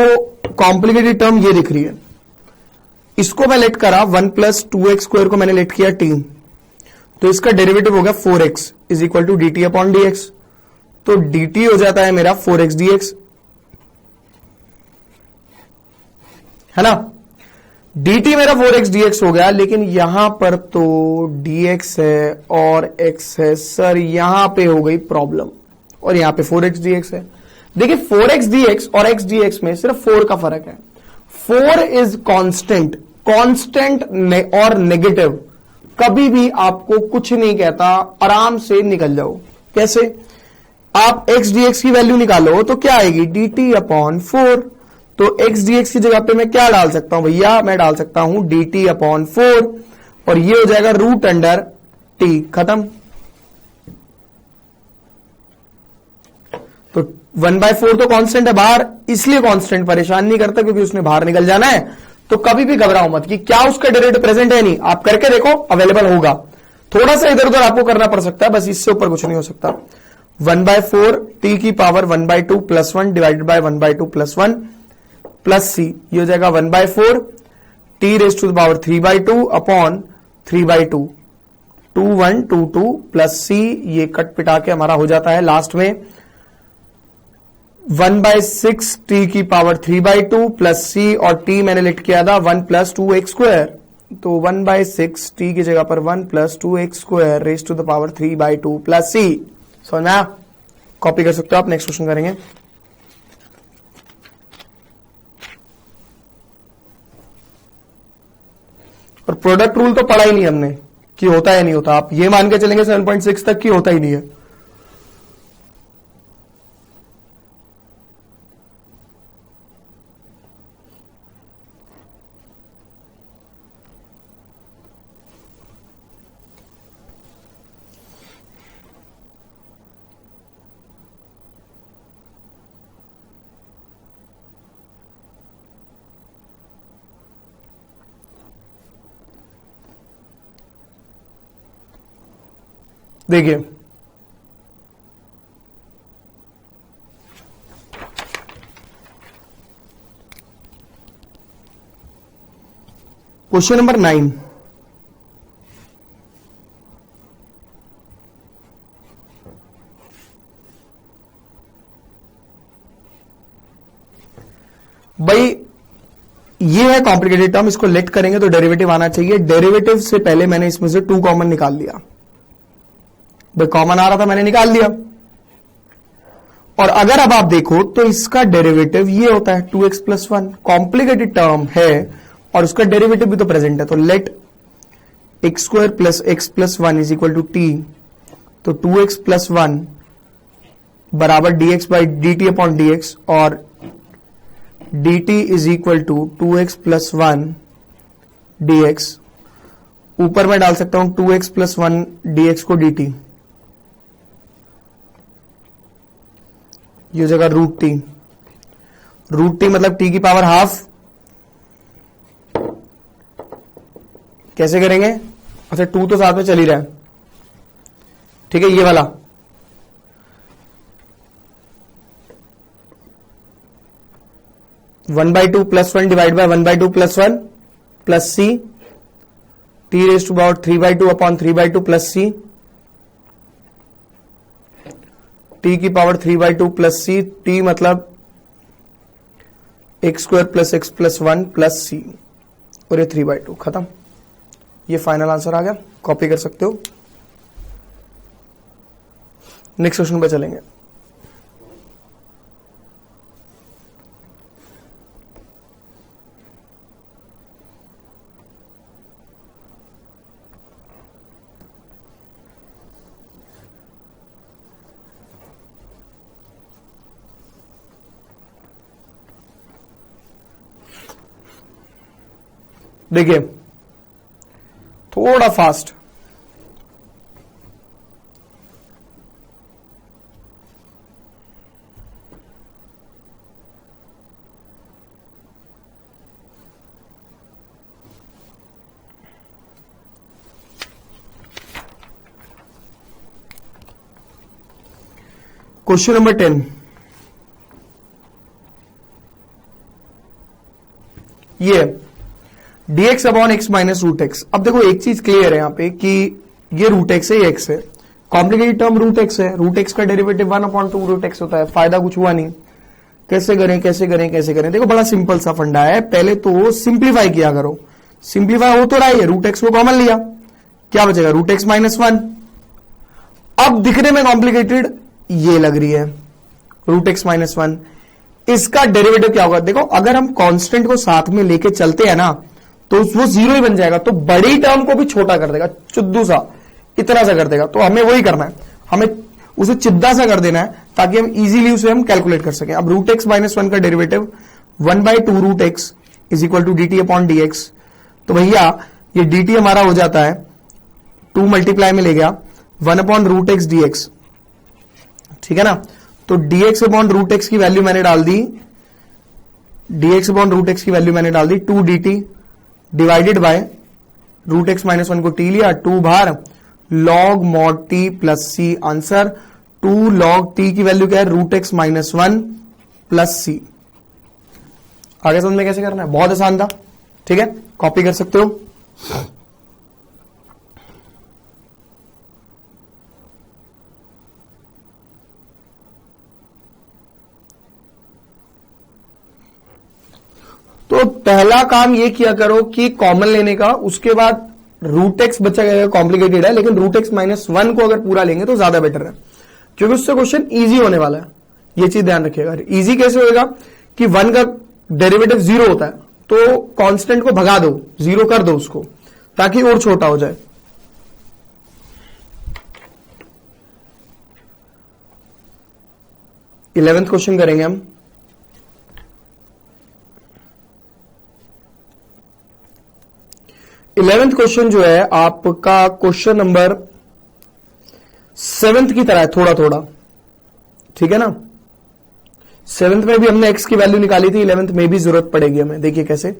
कॉम्प्लिकेटेड टर्म ये दिख रही है, इसको मैं लेट करा 1 + 2x² को मैंने लेट किया t, तो इसका डेरिवेटिव हो गया 4x = dt/dx। तो dt हो जाता है मेरा 4x dx, है ना। dt मेरा 4x dx हो गया, लेकिन यहां पर तो dx है और x है, सर यहां पे हो गई प्रॉब्लम, और यहां पे 4x dx है। देखिए 4x dx और x dx में सिर्फ 4 का फर्क है। 4 इज कांस्टेंट, कांस्टेंट और नेगेटिव कभी भी आपको कुछ नहीं कहता, आराम से निकल जाओ। कैसे, आप x dx की वैल्यू निकालो तो क्या आएगी, dt/4। तो x dx की जगह पे मैं क्या डाल सकता हूं भैया, मैं डाल सकता हूं dt/4, और ये हो जाएगा रूट अंडर t, खत्म। तो 1/4 तो कांस्टेंट है बाहर, इसलिए कांस्टेंट परेशान नहीं करता, क्योंकि उसने बाहर निकल जाना है। तो कभी भी घबराओ मत कि क्या उसका डेरिवेटिव प्रेजेंट है, नहीं, आप करके देखो, अवेलेबल होगा। थोड़ा सा इधर उधर आपको करना पड़ सकता है, बस इससे ऊपर कुछ नहीं हो सकता। 1/4 t की power 1/2 + 1 divided bye 1/2 + 1 plus c, ये हो जाएगा 1/4 t⁻³ 3/2 अपॉन 3/2, 2 1 2 2 प्लस c, ये कट पिटा के हमारा हो जाता है लास्ट में 1/6 t की पावर 3/2 प्लस c, और t मैंने लिख किया था 1 + 2x²। तो 1/6 t की जगह पर 1 + 2x² 3/2 प्लस c। समझ में आया, कॉपी कर सकते हो आप। नेक्स्ट क्वेश्चन करेंगे। और प्रोडक्ट रूल तो पढ़ा ही नहीं हमने कि होता है नहीं होता, आप ये मान के चलेंगे 7.6 तक कि होता ही नहीं है। देखिए क्वेश्चन नंबर 9, भाई ये है कॉम्प्लिकेटेड टर्म, इसको लेट करेंगे तो डेरिवेटिव आना चाहिए। डेरिवेटिव से पहले मैंने इसमें से 2 कॉमन निकाल लिया, भाई कॉमन आ रहा था मैंने निकाल लिया। और अगर अब आप देखो तो इसका डेरिवेटिव ये होता है 2x + 1, कॉम्प्लिकेटेड टर्म है और उसका डेरिवेटिव भी तो प्रेजेंट है। तो लेट x² + x + 1 = t, तो 2x + 1 बराबर dx/dt/dx, और dt = 2x + 1 dx। ऊपर मैं डाल सकता हूं 2x + 1 dx को dt, ये जगह √t, √t मतलब t की पावर ½ कैसे करेंगे, अच्छा 2 तो साथ में चल ही रहा है, ठीक है, ये वाला 1/2 plus 1 divide by 1/2 plus 1 plus C, T raise to power 3/2 upon 3/2 plus C, T की पावर 3/2 प्लस सी, टी मतलब X square plus X plus 1 plus C, और ये 3/2 खत्म। ये फाइनल आंसर आ गया, कॉपी कर सकते हो। नेक्स्ट क्वेश्चन पे चलेंगे। देखिए थोड़ा फास्ट, क्वेश्चन नंबर 10, ये dx upon x minus root x. अब देखो एक चीज क्लियर है यहां पे कि ये रूट एक्स है, ये एक्स है, कॉम्प्लिकेटेड टर्म रूट एक्स है, रूट एक्स का डेरिवेटिव 1/2 रूट एक्स होता है, फायदा कुछ हुआ नहीं। कैसे करें कैसे करें कैसे करें? देखो बड़ा सिंपल सा फंडा है, पहले तो सिंप्लीफाई किया करो। सिंप्लीफाई हो तो रहा है, रूट एक्स को कॉमन लिया, क्या बचेगा? Root x minus 1। अब दिखने में कॉम्प्लिकेटेड ये लग रही है, रूट एक्स माइनस 1, इसका डेरिवेटिव क्या होगा? देखो अगर हम कांस्टेंट को साथ में लेके चलते हैं ना तो वो जीरो ही बन जाएगा, तो बड़ी टर्म को भी छोटा कर देगा, चुद्दू सा इतना सा कर देगा। तो हमें वही करना है, हमें उसे चिद्दा सा कर देना है ताकि हम इजीली उसे हम कैलकुलेट कर सकें। अब रूट एक्स माइनस 1 का derivative 1/2 root x is equal to D T upon D x. तो भैया ये डी टी हमारा हो जाता है 2 मल्टीप्लाई में ले गया 1 upon root X D X, ठीक है ना। तो D X upon root X की वैल्यू मैंने डाल दी, D X upon root X की वैल्यू मैंने डाल दी 2 D T divided by root x minus 1 को टी लिया, 2 बार log mod T plus C. Answer 2 log T की वैल्यू क्या है? Root x minus 1 plus C. आगे समझ में कैसे करना है? बहुत आसान था, ठीक है, कॉपी कर सकते हो। तो पहला काम ये किया करो कि कॉमन लेने का, उसके बाद रूट एक्स बचा गया, कॉम्प्लिकेटेड है लेकिन रूट एक्स माइनस 1 को अगर पूरा लेंगे तो ज्यादा बेटर है, क्योंकि उससे क्वेश्चन इजी होने वाला है। ये चीज ध्यान रखिएगा। इजी कैसे होएगा कि 1 का डेरिवेटिव 0 होता है, तो कांस्टेंट को भगा दो, 0 कर दो उसको, ताकि और छोटा हो जाए। इलेवेंथ क्वेश्चन करेंगे हम। इलेवेंथ क्वेश्चन जो है आपका क्वेश्चन नंबर 7 की तरह है, थोड़ा थोड़ा, ठीक है ना। 7th में भी हमने एक्स की वैल्यू निकाली थी, 11th में भी जरूरत पड़ेगी हमें। देखिए कैसे,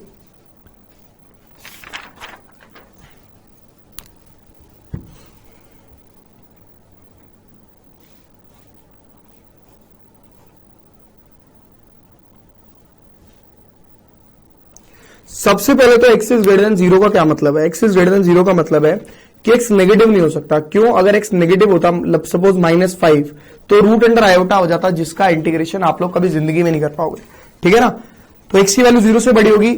सबसे पहले तो एक्स इज ग्रेटर देन 0 का क्या मतलब है? एक्स इज ग्रेटर देन 0 का मतलब है कि एक्स नेगेटिव नहीं हो सकता। क्यों? अगर एक्स नेगेटिव होता, सपोज -5, तो रूट अंडर आयोटा हो जाता, जिसका इंटीग्रेशन आप लोग कभी जिंदगी में नहीं कर पाओगे, ठीक है ना। तो एक्स की वैल्यू 0 से बड़ी होगी,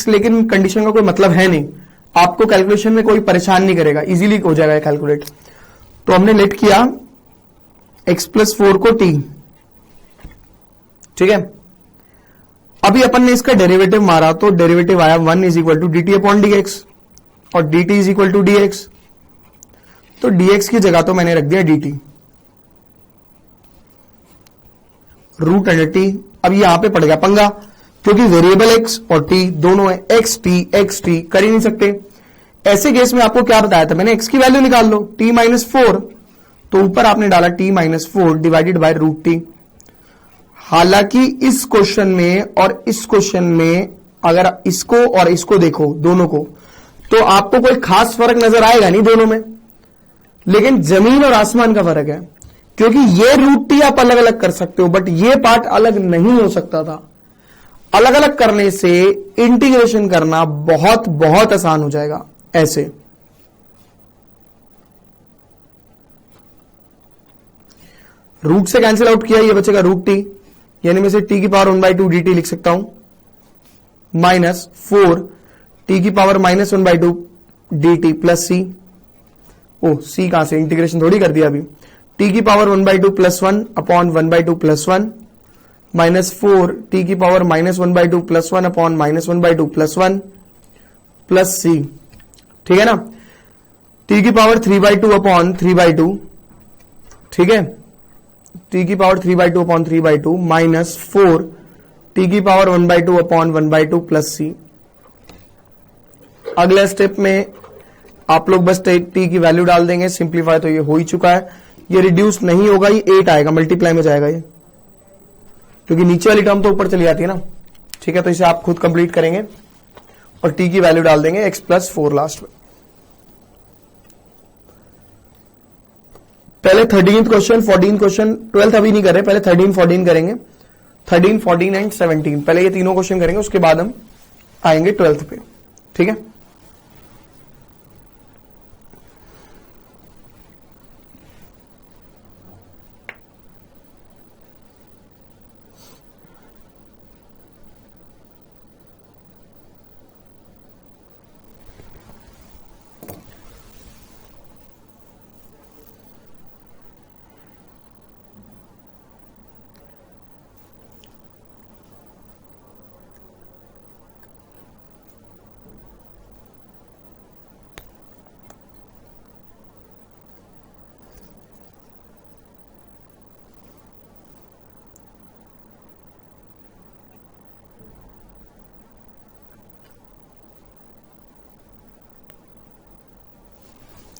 लेकिन कंडीशन का कोई मतलब है नहीं, आपको कैलकुलेशन में कोई परेशान नहीं करेगा, इजीली हो जाएगा कैलकुलेट। तो हमने लेट किया x+4 को t, ठीक है। अभी अपन ने इसका डेरिवेटिव मारा तो डेरिवेटिव आया 1 is equal to D T upon D x, और D T is equal to D x. तो dx की जगह तो मैंने रख दिया dt, रूट अंडर टी। अब यहां पे पड़ गया पंगा, क्योंकि वेरिएबल x और t दोनों है, x t कर ही नहीं सकते। ऐसे केस में आपको क्या बताया था मैंने? x की वैल्यू निकाल लो, t-4, तो ऊपर आपने डाला t-4 divided by root T. हालांकि इस क्वेश्चन में और इस क्वेश्चन में अगर इसको और इसको देखो दोनों को, तो आपको कोई खास फर्क नजर आएगा नहीं दोनों में, लेकिन जमीन और आसमान का फर्क है, क्योंकि ये रूट टी आप अलग अलग कर सकते हो, बट ये पार्ट अलग नहीं हो सकता था, अलग अलग करने से इंटीग्रेशन करना बहुत बहुत आसान हो जाएगा। ऐसे रूट से कैंसिल आउट किया, ये बचेगा रूट टी, यानी मैं से टी की पावर 1/2 dt लिख सकता हूं, माइनस 4 टी की पावर -1/2 dt प्लस सी। ओ सी कहां से, इंटीग्रेशन थोड़ी कर दिया अभी। टी की power 1/2 plus 1 upon 1/2 plus 1 minus 4 T की power -1/2 plus 1 upon -1/2 plus 1 plus C. ठीक है ना। टी की पावर 3/2 अपॉन 3/2, ठीक है, टी की पावर 3/2 अपॉन 3/2 माइनस 4 टी की पावर 1/2 अपॉन 1/2 प्लस सी। अगले स्टेप में आप लोग बस टी की वैल्यू डाल देंगे, सिंप्लीफाई तो ये हो ही चुका है। ये रिड्यूस नहीं होगा, ये 8 आएगा, मल्टीप्लाई में जाएगा ये, क्योंकि नीचे वाली टर्म तो ऊपर चली जाती है ना। ठीक है, तो इसे आप खुद कंप्लीट करेंगे और टी की वैल्यू डाल देंगे x+4 लास्ट में। पहले 13th question, 14th question, 12th अभी नहीं कर रहे, पहले 13, 14 करेंगे। 13, 14 एंड 17 पहले ये तीनों क्वेश्चन करेंगे, उसके बाद हम आएंगे 12th पे। ठीक है,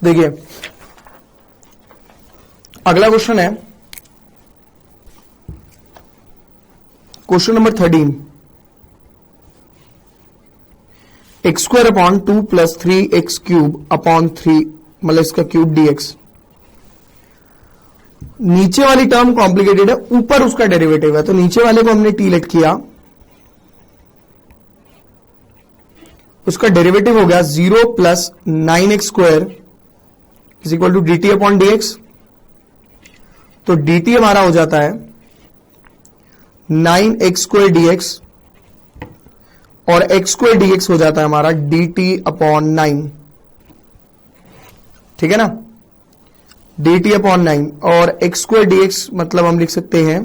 देखिए अगला क्वेश्चन है question number 13। x² upon 2 + 3x³ upon 3, मतलब इसका क्यूब dx। नीचे वाली टर्म कॉम्प्लिकेटेड है, ऊपर उसका डेरिवेटिव है, तो नीचे वाले को हमने t लेट किया, उसका डेरिवेटिव हो गया 0 + 9x² = dt अपॉन dx। तो dt हमारा हो जाता है 9x² dx और x² dx हो जाता है हमारा dt अपॉन 9। ठीक है ना, dt अपॉन 9 और x² dx मतलब हम लिख सकते हैं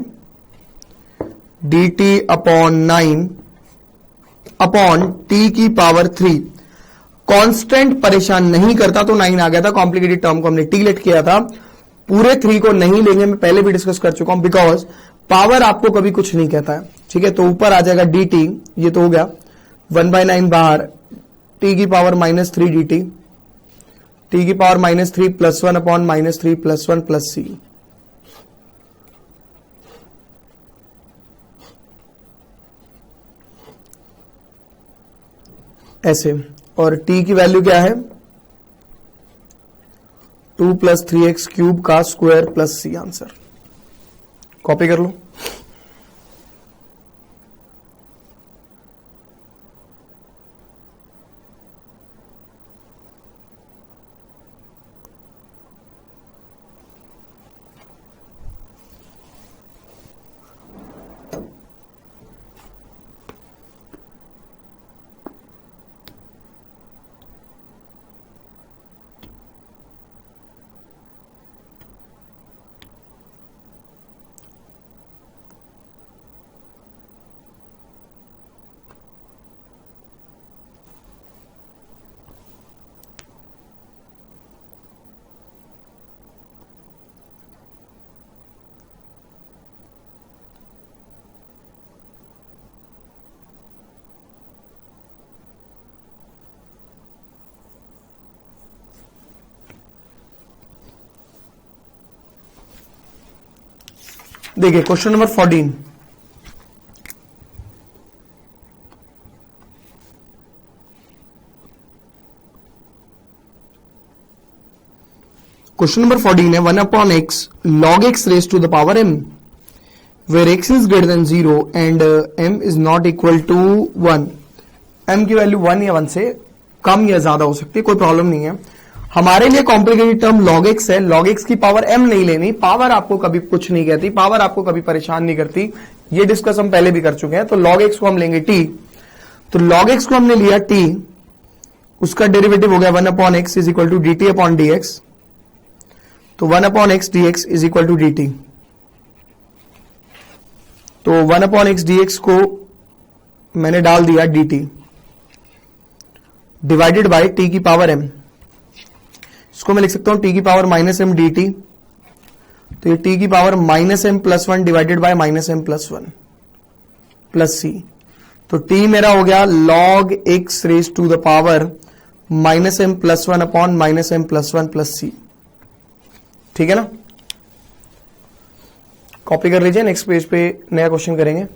dt अपॉन 9 अपॉन t की पावर 3। कांस्टेंट परेशान नहीं करता तो 9 आ गया था, कॉम्प्लिकेटेड टर्म को हमने t लेट किया था। पूरे 3 को नहीं लेंगे, मैं पहले भी डिस्कस कर चुका हूं, बिकॉज पावर आपको कभी कुछ नहीं कहता है। ठीक है, तो ऊपर आ जाएगा dt, ये तो हो गया 1/9 बाहर, t की पावर -3 dt, t की पावर -3 + 1 अपॉन -3 + 1 प्लस c। ऐसे, और t की वैल्यू क्या है 2 + 3x³ का square plus c। Answer copy कर लो। देखिए क्वेश्चन नंबर 14। क्वेश्चन नंबर 14 है 1/x log x raised to the power m। Where x is greater than 0 and m is not equal to 1, m की value 1 या 1 से कम या ज्यादा हो सकती है, कोई प्रॉब्लम नहीं है। हमारे लिए कॉम्प्लिकेटेड टर्म log x है, log x की पावर m नहीं लेनी, पावर आपको कभी कुछ नहीं कहती, पावर आपको कभी परेशान नहीं करती, ये डिस्कस हम पहले भी कर चुके हैं। तो log x को हम लेंगे t, तो log x को हमने लिया t, उसका डेरिवेटिव हो गया 1 upon x is equal to D T upon D x, तो 1 upon x D x is equal to D T. तो 1 अपॉन एक्स डी एक्स को मैंने डाल दिया D T divided by T की पावर m, इसको मैं लिख सकता हूं टी की power minus M D T, तो ये टी की power minus M plus 1 divided by minus M plus 1 plus C, तो टी मेरा हो गया log x raise to the power minus M plus 1 upon minus M plus 1 plus C. ठीक है ना, कॉपी कर लीजिए, नेक्स्ट पेज पे नया क्वेश्चन करेंगे।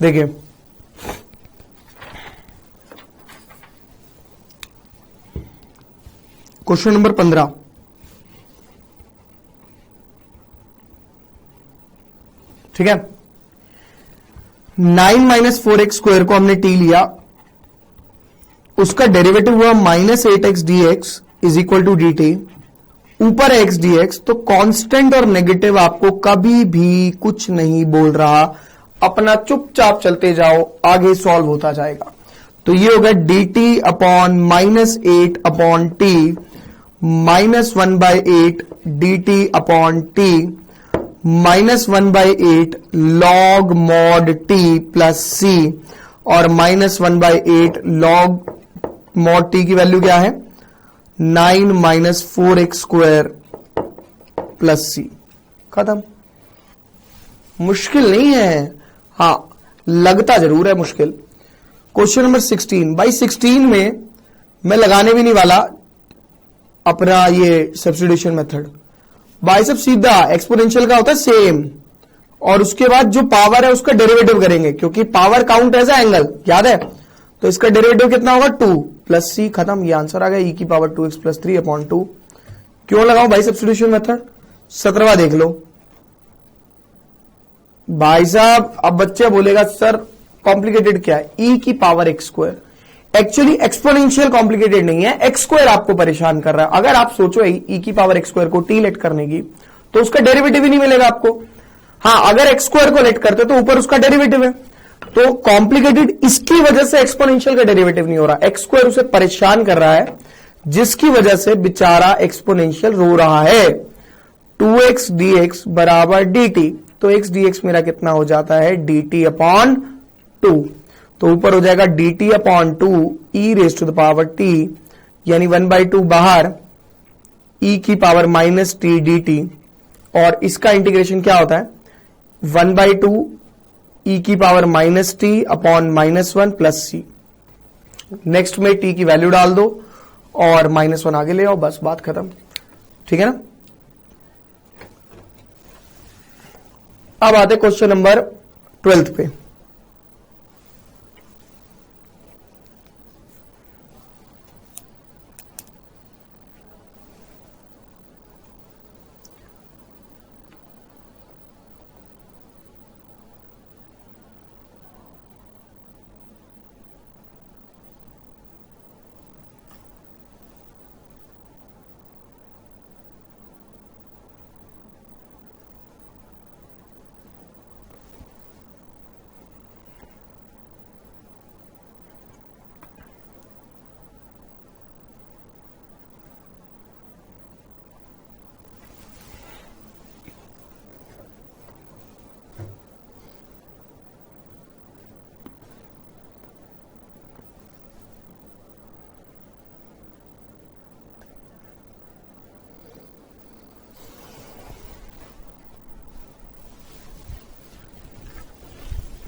देखिए क्वेश्चन नंबर 15, ठीक है। 9 माइनस 4x स्क्वायर को हमने t लिया, उसका डेरिवेटिव हुआ minus 8x dx is equal to D t, ऊपर x dx, तो कांस्टेंट और नेगेटिव आपको कभी भी कुछ नहीं बोल रहा, अपना चुपचाप चलते जाओ, आगे सॉल्व होता जाएगा। तो ये होगा d T upon minus 8 upon t minus 1 by 8 d T upon t minus 1 by 8 log mod T plus C, और minus 1 by 8 log mod t की वैल्यू क्या है 9 माइनस 4x स्क्वायर प्लस सी। खत्म, मुश्किल नहीं है, हाँ लगता जरूर है मुश्किल। क्वेश्चन नंबर 16, भाई 16 में मैं लगाने भी नहीं वाला अपना ये सब्स्टिट्यूशन मेथड, भाई सब सीधा एक्सपोनेंशियल का होता है सेम, और उसके बाद जो पावर है उसका डेरिवेटिव करेंगे, क्योंकि पावर काउंट एज एंगल, याद है, तो इसका डेरिवेटिव कितना होगा 2 प्लस सी। खत्म, ये आंसर आ गया e की पावर 2x प्लस 3 अपॉन 2। क्यों लगाऊं भाई सब्स्टिट्यूशन मेथड? 17वां देख लो भाई साहब। अब बच्चे बोलेगा सर कॉम्प्लिकेटेड क्या है, e की power x square, actually exponential complicated नहीं है, एक्स स्क्वायर आपको परेशान कर रहा है। अगर आप सोचो e की पावर x स्क्वायर को t लेट करने की, तो उसका डेरिवेटिव ही नहीं मिलेगा आपको। हाँ, अगर एक्स स्क्वायर को लेट करते तो ऊपर उसका डेरिवेटिव है, तो कॉम्प्लिकेटेड इसकी वजह से एक्सपोनेंशियल का डेरिवेटिव नहीं हो रहा, एक्स स्क्वायर उसे परेशान कर रहा है, जिसकी वजह से बेचारा एक्सपोनेंशियल रो रहा है। 2x dx बराबर dt, तो x dx मेरा कितना हो जाता है dt अपॉन 2, तो ऊपर हो जाएगा dt upon 2 e raise to the power t, यानी 1/2 बाहर e की पावर माइनस t dt, और इसका इंटीग्रेशन क्या होता है 1/2 e की power minus t upon minus 1 plus C. Next में t की वैल्यू डाल दो और माइनस 1 आगे ले आओ, बस बात खत्म। ठीक है ना। अब आते क्वेश्चन नंबर 12 पे।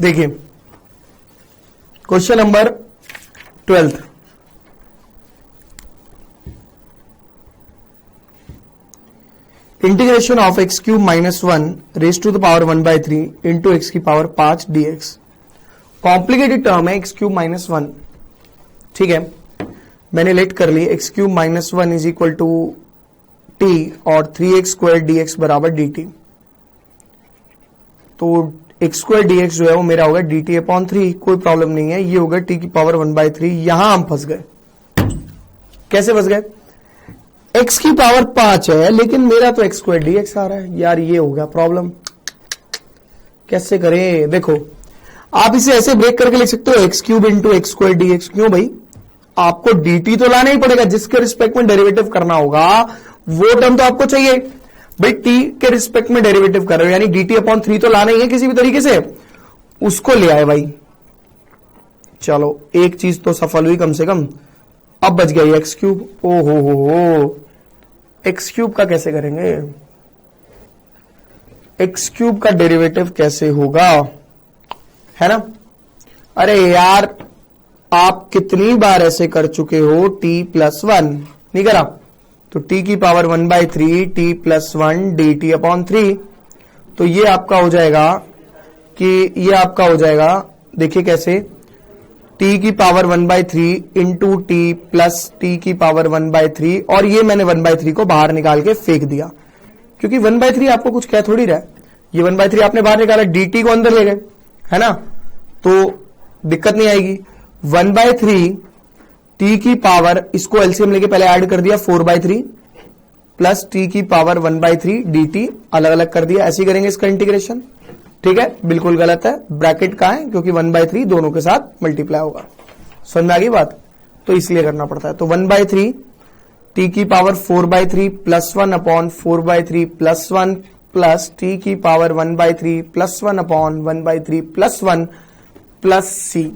देखिए question number 12, integration of x cube minus 1 raise to the power 1/3 into x की पावर 5 dx। कॉम्प्लिकेटेड टर्म है एक्स क्यूब माइनस 1, ठीक है, मैंने लेट कर ली x cube minus 1 is equal to t और 3x स्क्वायर dx बराबर dt। तो एक्स स्क्वायर dx जो है वो मेरा होगा dt अपॉन 3, कोई प्रॉब्लम नहीं है, ये होगा t की पावर 1/3। यहां हम फंस गए। कैसे फंस गए? x की पावर 5 है लेकिन मेरा तो एक्स स्क्वायर dx आ रहा है यार, ये हो गया प्रॉब्लम। कैसे करें? देखो आप इसे ऐसे ब्रेक करके लिख सकते हो x cube into x square dx। क्यों भाई? आपको dt तो लाना ही पड़ेगा, जिसके रिस्पेक्ट में डेरिवेटिव करना होगा वो टर्म तो आपको चाहिए भाई। t के रिस्पेक्ट में डेरिवेटिव कर रहे हो यानी dt अपॉन 3 तो लाना ही है किसी भी तरीके से, उसको ले आए भाई। चलो एक चीज तो सफल हुई कम से कम, अब बच गया एक्स क्यूब। ओ हो एक्स क्यूब का कैसे करेंगे? एक्स क्यूब का डेरिवेटिव कैसे होगा, है ना? अरे यार आप कितनी बार ऐसे कर चुके हो, t+1 नहीं करा तो t की पावर 1/3 t+1 dt अपॉन 3। तो ये आपका हो जाएगा देखिए कैसे, t की power 1/3 into T plus T की पावर 1/3, और ये मैंने 1/3 को बाहर निकाल के फेंक दिया क्योंकि 1/3 आपको कुछ कह थोड़ी रहा है। ये 1/3 आपने बाहर निकाला, dt को अंदर ले गए, है ना, तो दिक्कत नहीं आएगी। 1/3 t की पावर, इसको एलसीएम लेके पहले ऐड कर दिया 4/3 प्लस t की पावर 1/3 dt, अलग अलग कर दिया। ऐसे ही करेंगे इसका इंटीग्रेशन, ठीक है? बिल्कुल गलत है, ब्रैकेट कहां है क्योंकि 1/3 दोनों के साथ मल्टीप्लाई होगा। समझ में आ गई बात? तो इसलिए करना पड़ता है। तो 1/3 t की power 4/3 plus 1 upon 4/3 plus 1 plus t की power 1/3 plus 1 upon 1/3 plus 1 plus c।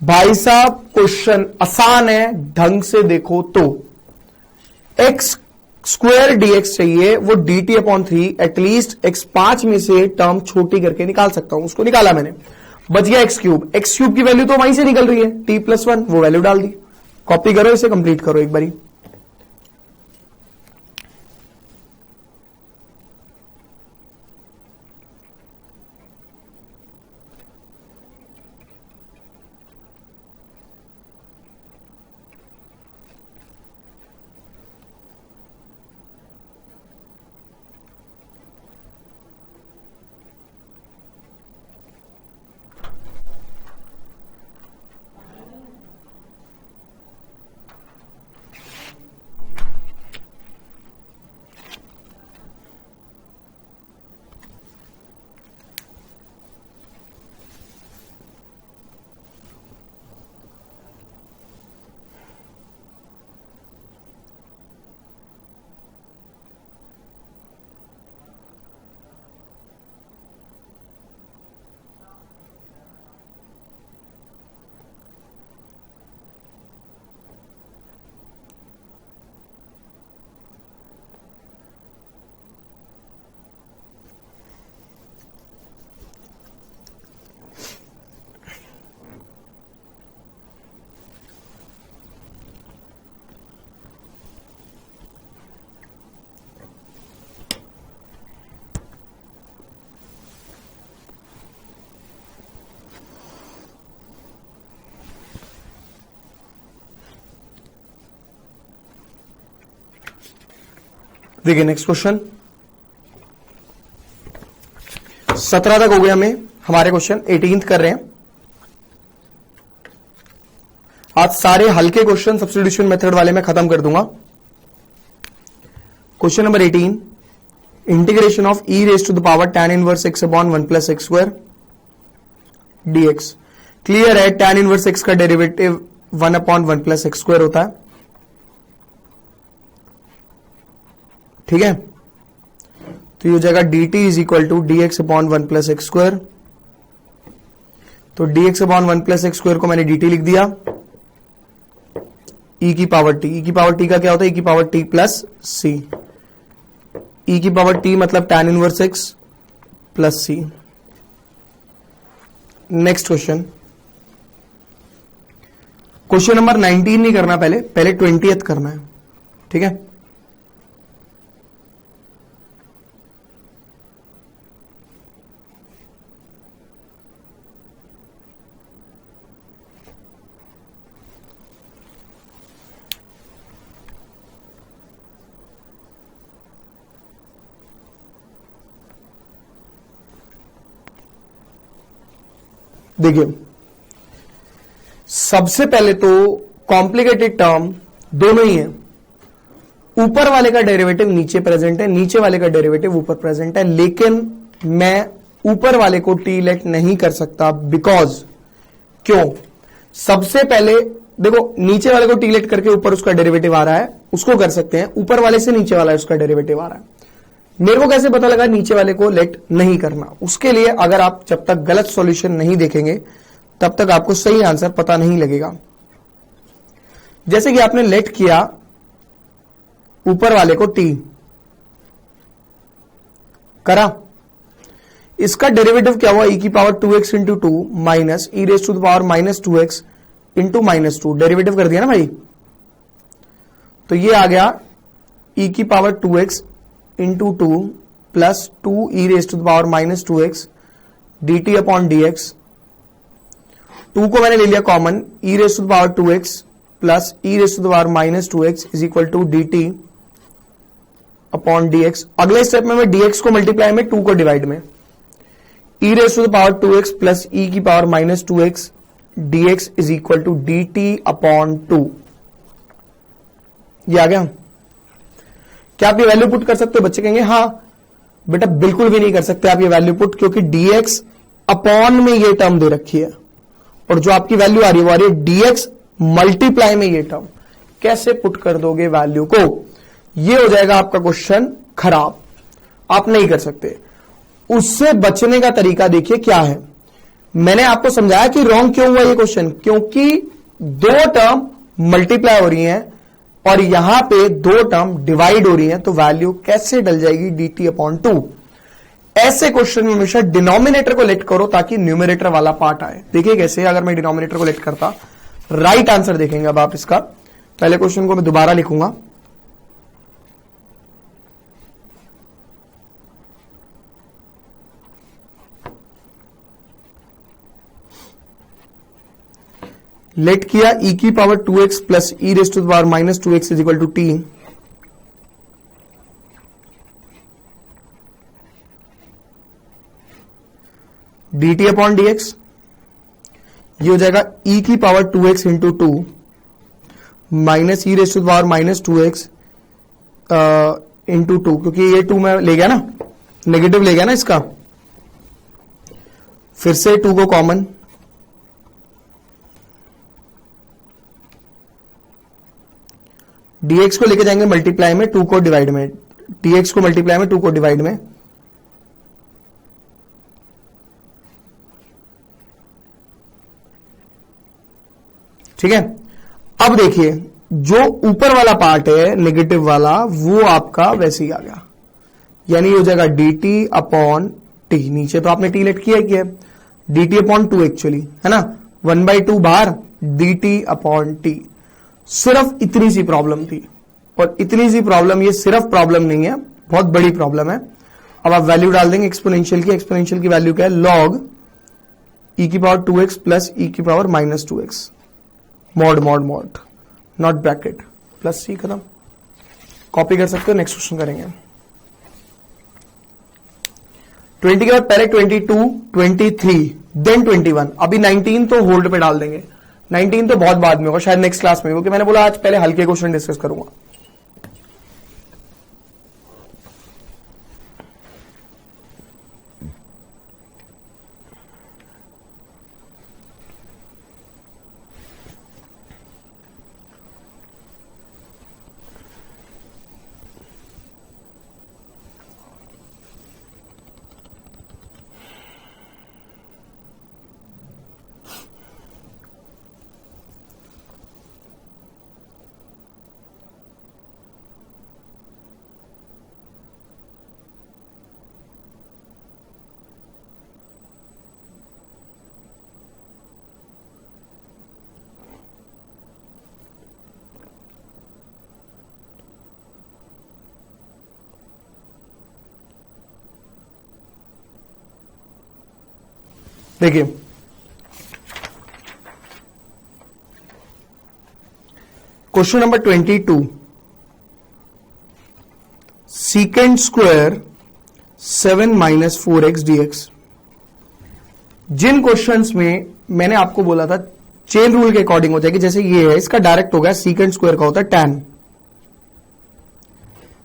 भाई साहब क्वेश्चन आसान है, ढंग से देखो तो एक्स स्क्वायर dx चाहिए, वो dt अपॉन 3 एटलीस्ट x5 में से टर्म छोटी करके निकाल सकता हूं, उसको निकाला मैंने, बच गया एक्स क्यूब। एक्स क्यूब की वैल्यू तो वहीं से निकल रही है t+1, वो वैल्यू डाल दी। कॉपी करो इसे, कंप्लीट करो एक बारी। देखिए नेक्स्ट क्वेश्चन, 17 तक हो गया हमें, हमारे क्वेश्चन 18th कर रहे हैं। आज सारे हल्के क्वेश्चन सब्स्टिट्यूशन मेथड वाले में खत्म कर दूंगा। Question number 18, integration of e raise to the power tan inverse x upon 1 plus x square dx। Clear है, tan इनवर्स x का derivative 1 upon 1 plus x square होता है, ठीक है? तो ये हो जाएगा dt is equal to dx upon 1 plus x square. तो dx upon 1 plus x square को मैंने dt लिख दिया, e की पावर t। e की पावर t का क्या होता है? e की power t plus c। e की पावर t मतलब tan inverse x plus c। Next question, question number 19 नहीं करना, पहले 20th करना है, ठीक है। देखिए, सबसे पहले तो कॉम्प्लिकेटेड टर्म दोनों ही है। ऊपर वाले का डेरिवेटिव नीचे प्रेजेंट है, नीचे वाले का डेरिवेटिव ऊपर प्रेजेंट है, लेकिन मैं ऊपर वाले को टी लेट नहीं कर सकता। बिकॉज क्यों? सबसे पहले देखो, नीचे वाले को टी लेट करके ऊपर उसका डेरिवेटिव आ रहा है, उसको कर सकते हैं। ऊपर वाले से नीचे वाला उसका डेरिवेटिव आ रहा है। मेरे को कैसे पता लगा नीचे वाले को लेट नहीं करना? उसके लिए अगर आप जब तक गलत सॉल्यूशन नहीं देखेंगे तब तक आपको सही आंसर पता नहीं लगेगा। जैसे कि आपने लेट किया ऊपर वाले को टी करा, इसका डेरिवेटिव क्या हुआ? e की power 2x into 2 minus e raise to the power minus 2x into minus 2। Derivative कर दिया ना भाई, तो ये आ गया e की power 2x into 2 plus 2 e raise to the power minus 2x dt upon dx। 2 को मैंने ले लिया common, e raise to the power 2x plus e raise to the power minus 2x is equal to dt upon dx। अगले step में मैं dx को multiply में 2 को डिवाइड में, e raise to the power 2x plus e की power minus 2x dx is equal to dt upon 2। ये आ गया। क्या आप ये वैल्यू पुट कर सकते हो? बच्चे कहेंगे हाँ बेटा, बिल्कुल भी नहीं कर सकते आप ये वैल्यू पुट, क्योंकि dx अपॉन में ये टर्म दे रखी है और जो आपकी वैल्यू आ रही है वो आ रही है dx मल्टीप्लाई में ये टर्म। कैसे पुट कर दोगे वैल्यू को? ये हो जाएगा आपका क्वेश्चन खराब, आप नहीं कर सकते। उससे बचने का तरीका देखिए क्या है। मैंने आपको समझाया कि रॉन्ग क्यों हुआ ये क्वेश्चन, क्योंकि दो टर्म मल्टीप्लाई हो रही हैं और यहां पे दो टर्म डिवाइड हो रही हैं, तो वैल्यू कैसे डल जाएगी? dt upon 2। ऐसे क्वेश्चन में हमेशा डिनोमिनेटर को लेट करो ताकि न्यूमरेटर वाला पार्ट आए। देखिए कैसे, अगर मैं डिनोमिनेटर को लेट करता, राइट आंसर देखेंगे। अब आप इसका पहले क्वेश्चन को मैं दोबारा लिखूंगा। लेट किया e की power 2x plus e raise to the power minus 2x is equal to t. dt upon dx, ये हो जाएगा e की power 2x into 2 minus e raise to the power minus 2x into 2, क्योंकि ये 2 में ले गया ना, नेगेटिव ले गया ना इसका। फिर से 2 को कॉमन, dx को लेके जाएंगे मल्टीप्लाई में, 2 को डिवाइड में, dx को मल्टीप्लाई में 2 को डिवाइड में, ठीक है। अब देखिए जो ऊपर वाला पार्ट है नेगेटिव वाला, वो आपका वैसे ही आ गया, यानी ये हो जाएगा dt अपॉन टी। नीचे तो आपने टी लेट किया ही है, dt अपॉन 2 एक्चुअली है ना, 1/2 बाहर dt अपॉन टी। सिर्फ इतनी सी प्रॉब्लम थी, और इतनी सी प्रॉब्लम, ये सिर्फ प्रॉब्लम नहीं है, बहुत बड़ी प्रॉब्लम है। अब आप वैल्यू डाल देंगे एक्सपोनेंशियल की। एक्सपोनेंशियल की वैल्यू क्या है? लॉग e की पावर 2x प्लस e की power minus 2x mod mod mod not bracket plus c। खत्म। कॉपी कर सकते हो, नेक्स्ट क्वेश्चन करेंगे। 20 के बाद पहले 22, 23, देन 21। अभी 19 तो होल्ड पे डाल देंगे, 19 तो बहुत बाद में होगा, शायद नेक्स्ट क्लास में, क्योंकि मैंने बोला आज पहले हल्के क्वेश्चन डिस्कस करूंगा। देखिए question number 22, secant square 7 minus 4x dx। जिन क्वेश्चंस में मैंने आपको बोला था चेन रूल के अकॉर्डिंग हो जाएगी, जैसे ये है, इसका डायरेक्ट हो गया, सीकेंड स्क्वायर का होता है tan,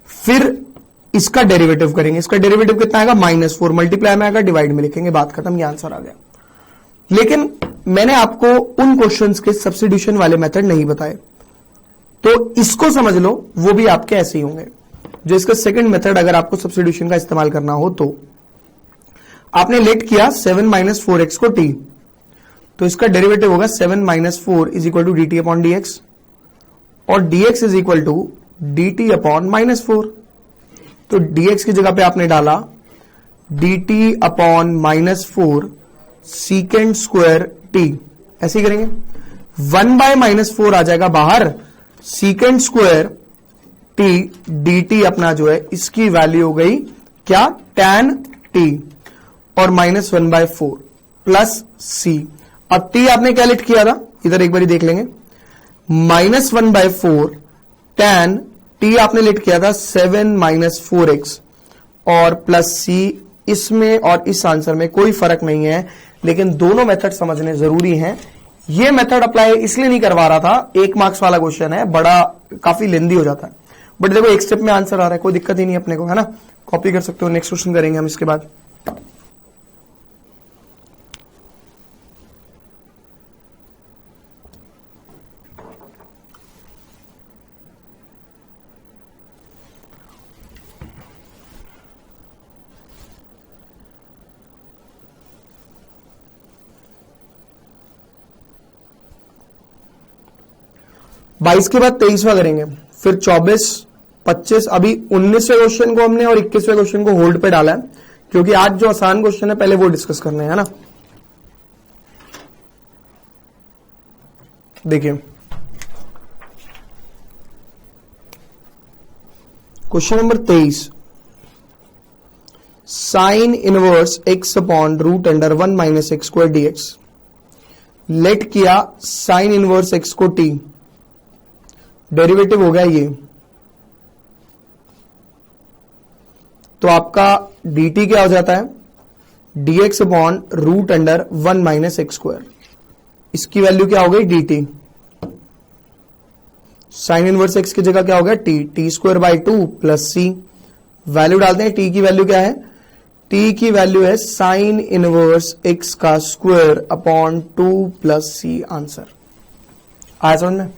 फिर इसका डेरिवेटिव करेंगे, इसका डेरिवेटिव कितना आएगा -4, मल्टीप्लाई में आएगा, डिवाइड में लिखेंगे, बात खत्म, ये आंसर आ गया। लेकिन मैंने आपको उन क्वेश्चंस के सब्स्टिट्यूशन वाले मेथड नहीं बताए, तो इसको समझ लो, वो भी आपके ऐसे ही होंगे। जो इसका सेकंड मेथड अगर आपको सब्स्टिट्यूशन का इस्तेमाल करना हो तो आपने लेट किया 7 माइनस 4x को t, तो इसका डेरिवेटिव होगा 7 minus 4 is equal to dt upon dx, और dx is equal to dt upon -4। तो dx की जगह पे आपने डाला dt upon -4 secant square t, ऐसे ही करेंगे, 1 बाय -4 आ जाएगा बाहर, सीकेंड स्क्वायर t dt अपना जो है इसकी वैल्यू हो गई क्या, tan t, और -1/4 प्लस c। अब t आपने क्या लिट किया था, इधर एक बार देख लेंगे, -1/4 tan t आपने लिट किया था 7 माइनस 4x, और प्लस c। इसमें और इस आंसर में कोई फर्क नहीं है, लेकिन दोनों मेथड समझने जरूरी हैं। ये मेथड अप्लाई इसलिए नहीं करवा रहा था, 1 मार्क्स वाला क्वेश्चन है, बड़ा काफी लेंदी हो जाता है, बट देखो एक स्टेप में आंसर आ रहा है, कोई दिक्कत ही नहीं अपने को, है ना, कॉपी कर सकते हो। नेक्स्ट क्वेश्चन करेंगे हम इसके बाद। बाईस के बाद 23वां करेंगे, फिर 24, 25, अभी 19वें क्वेश्चन को हमने और 21वें क्वेश्चन को होल्ड पे डाला है, क्योंकि आज जो आसान क्वेश्चन है पहले वो डिस्कस करने हैं, है ना। देखिए question number 23, sine inverse x upon root under 1 minus x square dx। Let किया साइन इनवर्स x को t, डेरिवेटिव हो गया ये, तो आपका dt क्या हो जाता है, dx upon root under 1 minus x square, इसकी वैल्यू क्या हो गई dt, साइन इनवर्स x की जगह क्या हो गया t square by 2 plus c। Value डालते हैं, t की वैल्यू क्या है, t की वैल्यू है साइन इनवर्स x का square upon 2 plus c। Answer आया समझ में।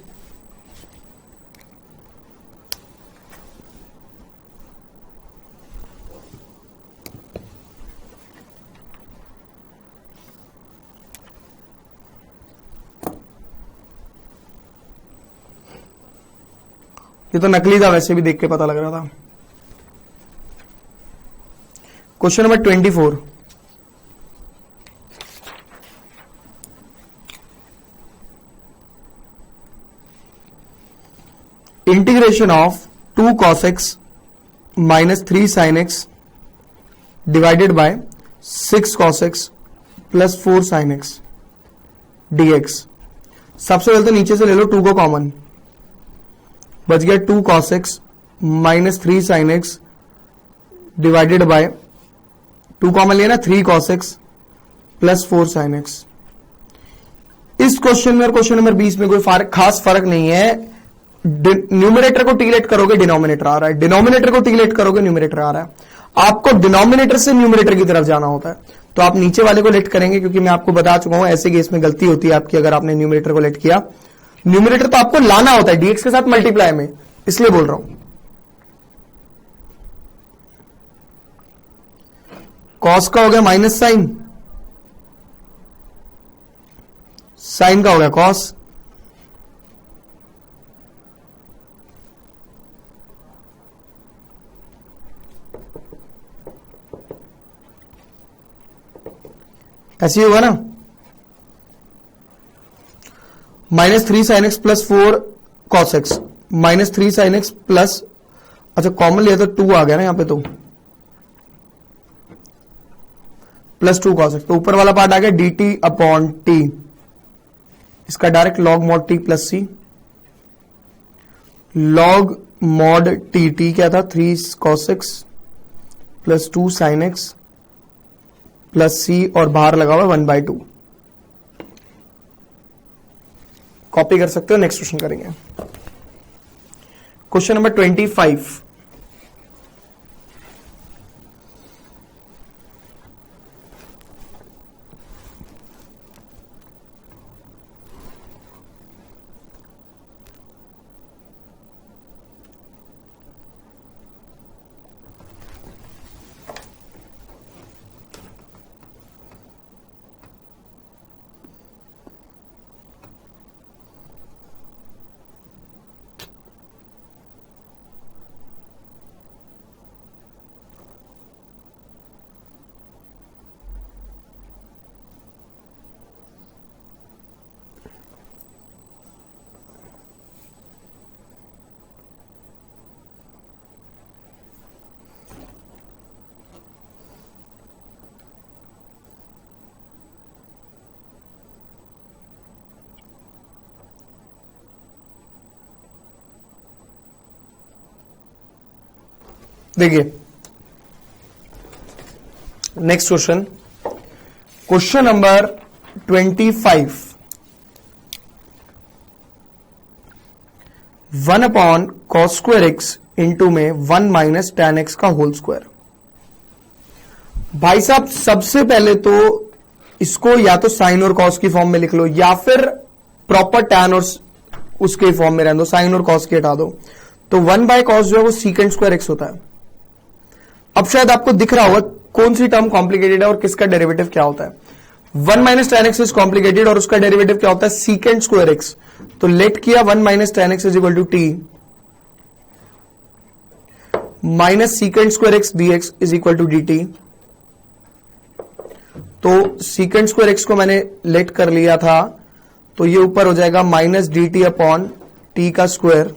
ये तो नकली था, वैसे भी देख के पता लग रहा था। Question number 24, integration of 2 cos x minus 3 sin x divided by 6 cos x plus 4 sin x dx। सबसे पहले तो नीचे से ले लो 2 को कॉमन, बच गया 2 cos x minus 3 sin x divided by 2 common लिया ना, 3 cos x plus 4 sin x। इस क्वेश्चन में और क्वेश्चन नंबर 20 में कोई खास फर्क नहीं है। न्यूमरेटर को टीलेट करोगे डिनोमिनेटर आ रहा है, डिनोमिनेटर को टीलेट करोगे न्यूमरेटर आ रहा है। आपको डिनोमिनेटर से न्यूमरेटर की तरफ जाना होता है, तो आप नीचे वाले को लेट करेंगे, क्योंकि मैं आपको बता चुका हूं ऐसे केस में गलती होती है आपकी अगर आपने न्यूमरेटर को लेट किया। न्यूमरेटर तो आपको लाना होता है dx के साथ मल्टीप्लाई में, इसलिए बोल रहा हूं। कॉस का हो गया माइनस साइन, साइन का हो गया कॉस, ऐसे ही होगा ना, -3 sin x plus 4 cos x, -3 sin x plus, अच्छा कॉमन लिया तो 2 आ गया ना यहां पे, तो प्लस 2 cos x, तो ऊपर वाला पार्ट आ गया dt अपॉन टी, इसका direct log mod t plus C, log mod t, t क्या था 3 cos x plus 2 sin x plus C, और बाहर लगा हुआ 1/2। कॉपी कर सकते हो। नेक्स्ट क्वेश्चन करेंगे, क्वेश्चन नंबर 25। देखिए next question, question number 25। 1 upon cos square x into में 1 माइनस tan एक्स का होल स्क्वायर। भाई साहब सबसे पहले तो इसको या तो साइन और कॉस की फॉर्म में लिख लो, या फिर प्रॉपर tan और उसके फॉर्म में रहने दो, साइन और कॉस की हटा दो। तो 1 बाय कॉस जो है वो सीकेंड स्क्वायर एक्स होता है। अब शायद आपको दिख रहा होगा कौन सी टर्म कॉम्प्लिकेटेड है और किसका डेरिवेटिव क्या होता है। 1 minus tan x is complicated और उसका डेरिवेटिव क्या होता है, सीकेंड स्क्वायर एक्स। तो लेट किया 1 minus tan x is equal to t minus secant square x D x is equal to D T. तो सीकेंड स्क्वायर एक्स को मैंने लेट कर लिया था, तो ये ऊपर हो जाएगा minus d T upon t का स्क्वायर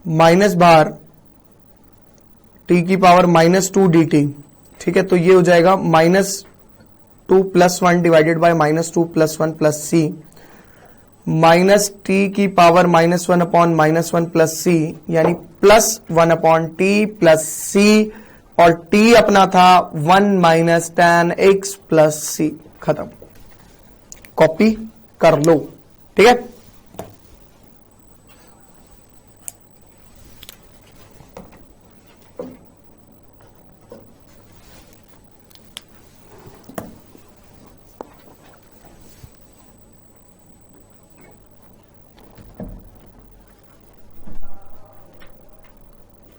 माइनस बाहर टी की पावर माइनस 2 डी टी। ठीक है, तो ये हो जाएगा -2 + 1 divided by -2 + 1 plus c minus t की पावर -1 अपॉन -1 प्लस सी, यानी +1 अपॉन टी प्लस सी, और टी अपना था 1 माइनस tan एक्स प्लस सी। खत्म, कॉपी कर लो। ठीक है,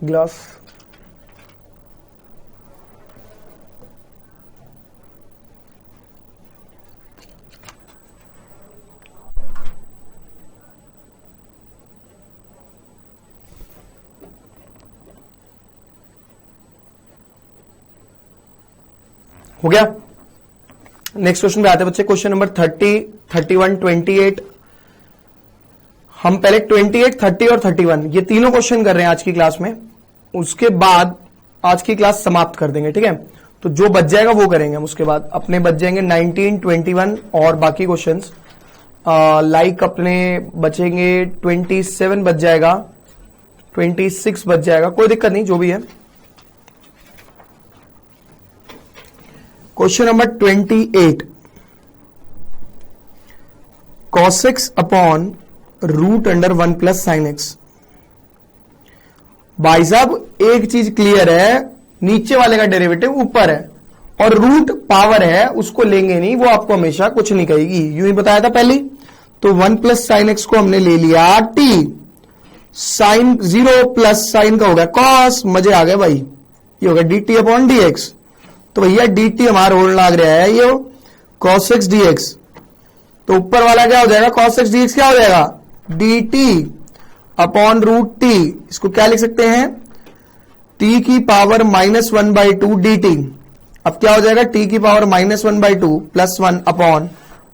ग्लास हो गया। नेक्स्ट क्वेश्चन पे आते हैं बच्चे, क्वेश्चन नंबर 30, 31, 28। हम पहले 28, 30 और 31 ये तीनों क्वेश्चन कर रहे हैं आज की क्लास में, उसके बाद आज की क्लास समाप्त कर देंगे। ठीक है, तो जो बच जाएगा वो करेंगे हम, उसके बाद अपने बच जाएंगे 19, 21 और बाकी क्वेश्चंस लाइक अपने बचेंगे 27 बच जाएगा, 26 बच जाएगा, कोई दिक्कत नहीं, जो भी है। Question number 28, cos x upon √1 plus sin x। भाई साहब एक चीज क्लियर है, नीचे वाले का डेरिवेटिव ऊपर है और रूट पावर है, उसको लेंगे नहीं, वो आपको हमेशा कुछ नहीं कहेगी, यूं ही बताया था पहले। तो 1 प्लस साइन एक्स को हमने ले लिया t, साइन 0 प्लस साइन का हो गया cos, मजे आ गए भाई, ये हो गया dt अपॉन dx। तो भैया dt हमारा होने लग रहा है ये cos x dx, तो ऊपर वाला क्या हो जाएगा, cos x dx क्या हो जाएगा, dt अपॉन √t। इसको क्या लिख सकते हैं, t की पावर -1/2 dt। अब क्या हो जाएगा, t की power -1/2 plus 1 upon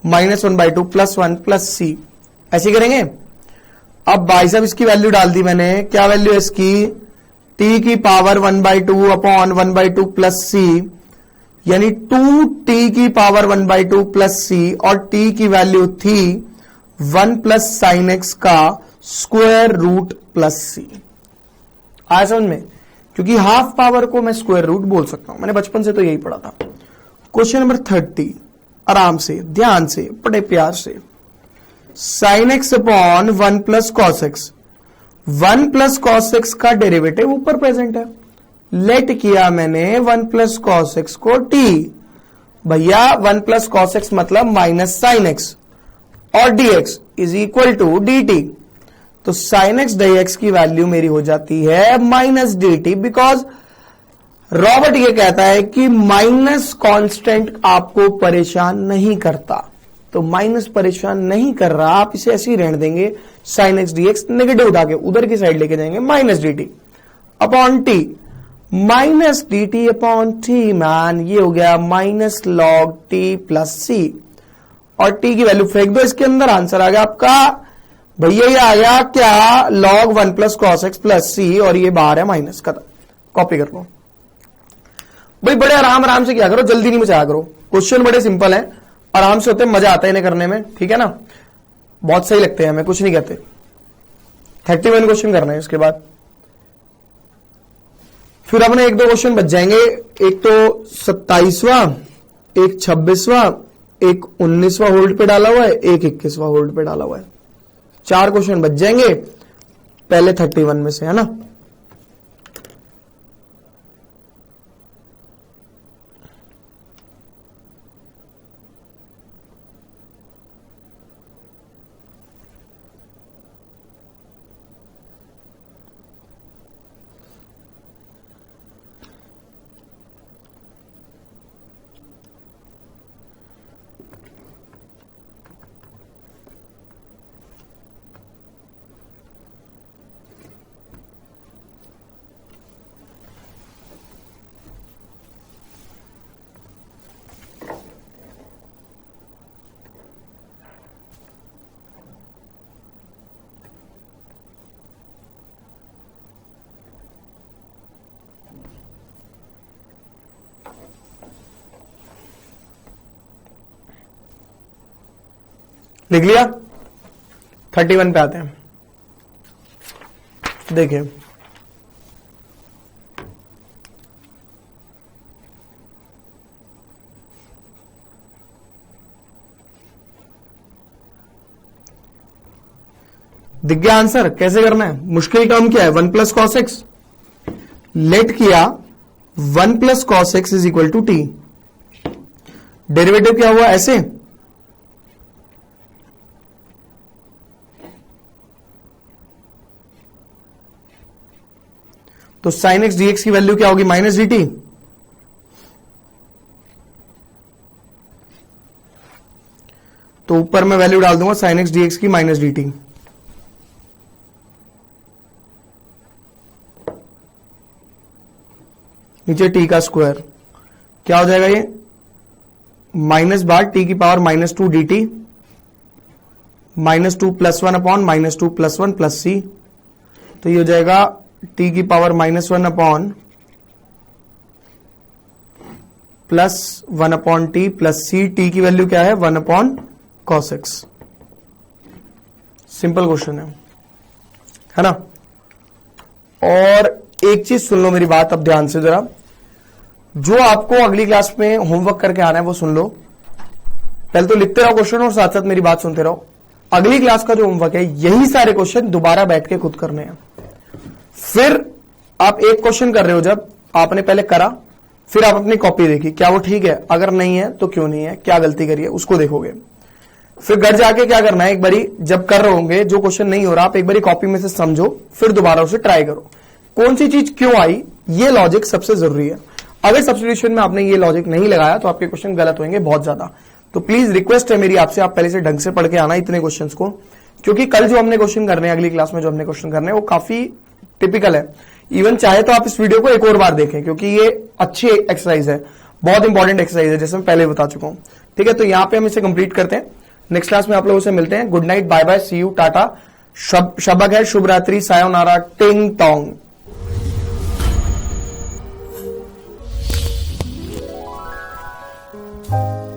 -1/2 plus 1 plus c। ऐसे करेंगे। अब भाई साहब इसकी वैल्यू डाल दी मैंने, क्या वैल्यू है इसकी, t की पावर 1/2 अपॉन 1/2 प्लस c यानी 2t की पावर 1/2 प्लस सी, और t की वैल्यू थी 1 प्लस साइन एक्स का स्क्वायर रूट प्लस सी। आया समझ में? क्योंकि हाफ पावर को मैं स्क्वायर रूट बोल सकता हूं, मैंने बचपन से तो यही पढ़ा था। क्वेश्चन नंबर 30, आराम से, ध्यान से, बड़े प्यार से। Sine x upon 1 plus cos x, 1 plus cos x का डेरिवेटिव ऊपर प्रेजेंट है। लेट किया मैंने 1 प्लस कॉस एक्स को t, भैया 1 प्लस कॉस एक्स मतलब माइनस साइन एक्स, और dx is equal to dt। तो साइन एक्स डी एक्स की वैल्यू मेरी हो जाती है माइनस dt, बिकॉज रॉबर्ट ये कहता है कि माइनस कांस्टेंट आपको परेशान नहीं करता। तो माइनस परेशान नहीं कर रहा, आप इसे ऐसे ही रहने देंगे। Sign x D x negative उठा के उधर की साइड लेके जाएंगे, minus dt upon t, minus dt upon T man, ये हो गया minus log T plus C, और टी की वैल्यू फेंक दो इसके अंदर, आंसर आ गया आपका भैया ये आ गया क्या, log 1 plus cos x plus C, और ये बाहर है माइनस का। कॉपी कर लो भाई, बड़े आराम से किया करो, जल्दी नहीं मचाया करो। क्वेश्चन बड़े सिंपल हैं, आराम से होते हैं, मजा आता है इन्हें करने में, ठीक है ना? बहुत सही लगते हैं, हमें कुछ नहीं कहते। 31 क्वेश्चन करना है, उसके बाद फिर अपने 1-2 क्वेश्चन बच जाएंगे। एक तो 27वां, एक 26वां, एक 19वां होल्ड पे डाला हुआ है, एक 21वां होल्ड पे डाला हुआ है। 4 क्वेश्चन बच जाएंगे पहले 31 में से, है ना? लिख लिया? 31 पे आते हैं। देखिए दिख गया आंसर? कैसे करना है? मुश्किल काम क्या है? 1 प्लस कॉस एक्स, लेट किया 1 plus cos x is equal to t, derivative क्या हुआ ऐसे, तो साइन एक्स डीएक्स की वैल्यू क्या होगी, माइनस डी टी। तो ऊपर मैं वैल्यू डाल दूंगा साइन एक्स डीएक्स की माइनस डी टी, नीचे टी का स्क्वायर, क्या हो जाएगा ये, माइनस बार टी की power -2 D t, -2 + 1 upon -2 + 1 plus C. तो ये हो जाएगा टी की power -1 upon +1 upon t plus C. T की वैल्यू क्या है, 1 upon cos x. Simple question है ना? और एक चीज सुन लो मेरी बात अब ध्यान से जरा, जो आपको अगली क्लास में होमवर्क करके आना है वो सुन लो। पहले तो लिखते रहो क्वेश्चन और साथ साथ मेरी बात सुनते रहो। अगली क्लास का जो होमवर्क है, यही सारे क्वेश्चन दोबारा बैठ के खुद करने हैं। फिर आप एक क्वेश्चन कर रहे हो, जब आपने पहले करा फिर आप अपनी कॉपी देखी, क्या वो ठीक है, अगर नहीं है तो क्यों नहीं है, क्या गलती करी है उसको देखोगे। फिर घर जाके क्या करना है, एक बारी जब कर रहे होंगे जो क्वेश्चन नहीं हो रहा, आप एक बारी कॉपी में से समझो, फिर दोबारा उसे ट्राई करो, कौन सी चीज क्यों आई, ये लॉजिक सबसे जरूरी है। अगर सब्स्टिट्यूशन में आपने ये लॉजिक नहीं लगाया तो आपके क्वेश्चन गलत होंगे बहुत ज्यादा। तो प्लीज रिक्वेस्ट है मेरी आपसे, आप पहले से ढंग से पढ़ के आना इतने क्वेश्चंस को, क्योंकि कल जो हमने क्वेश्चन करने हैं, अगली क्लास में जो हमने क्वेश्चन करने हैं वो काफी टिपिकल है। इवन चाहे तो आप इस वीडियो को एक और बार देखें, क्योंकि ये अच्छी एक्सरसाइज है, बहुत इंपॉर्टेंट एक्सरसाइज है, जैसे मैं पहले बता चुका हूं। ठीक है, तो यहां पे हम इसे कंप्लीट करते हैं। नेक्स्ट क्लास में आप लोगों से मिलते हैं। Good night, bye bye, see you, tata, शबक है, शुभ रात्रि, सायोनारा, टिंग टोंग। हैं।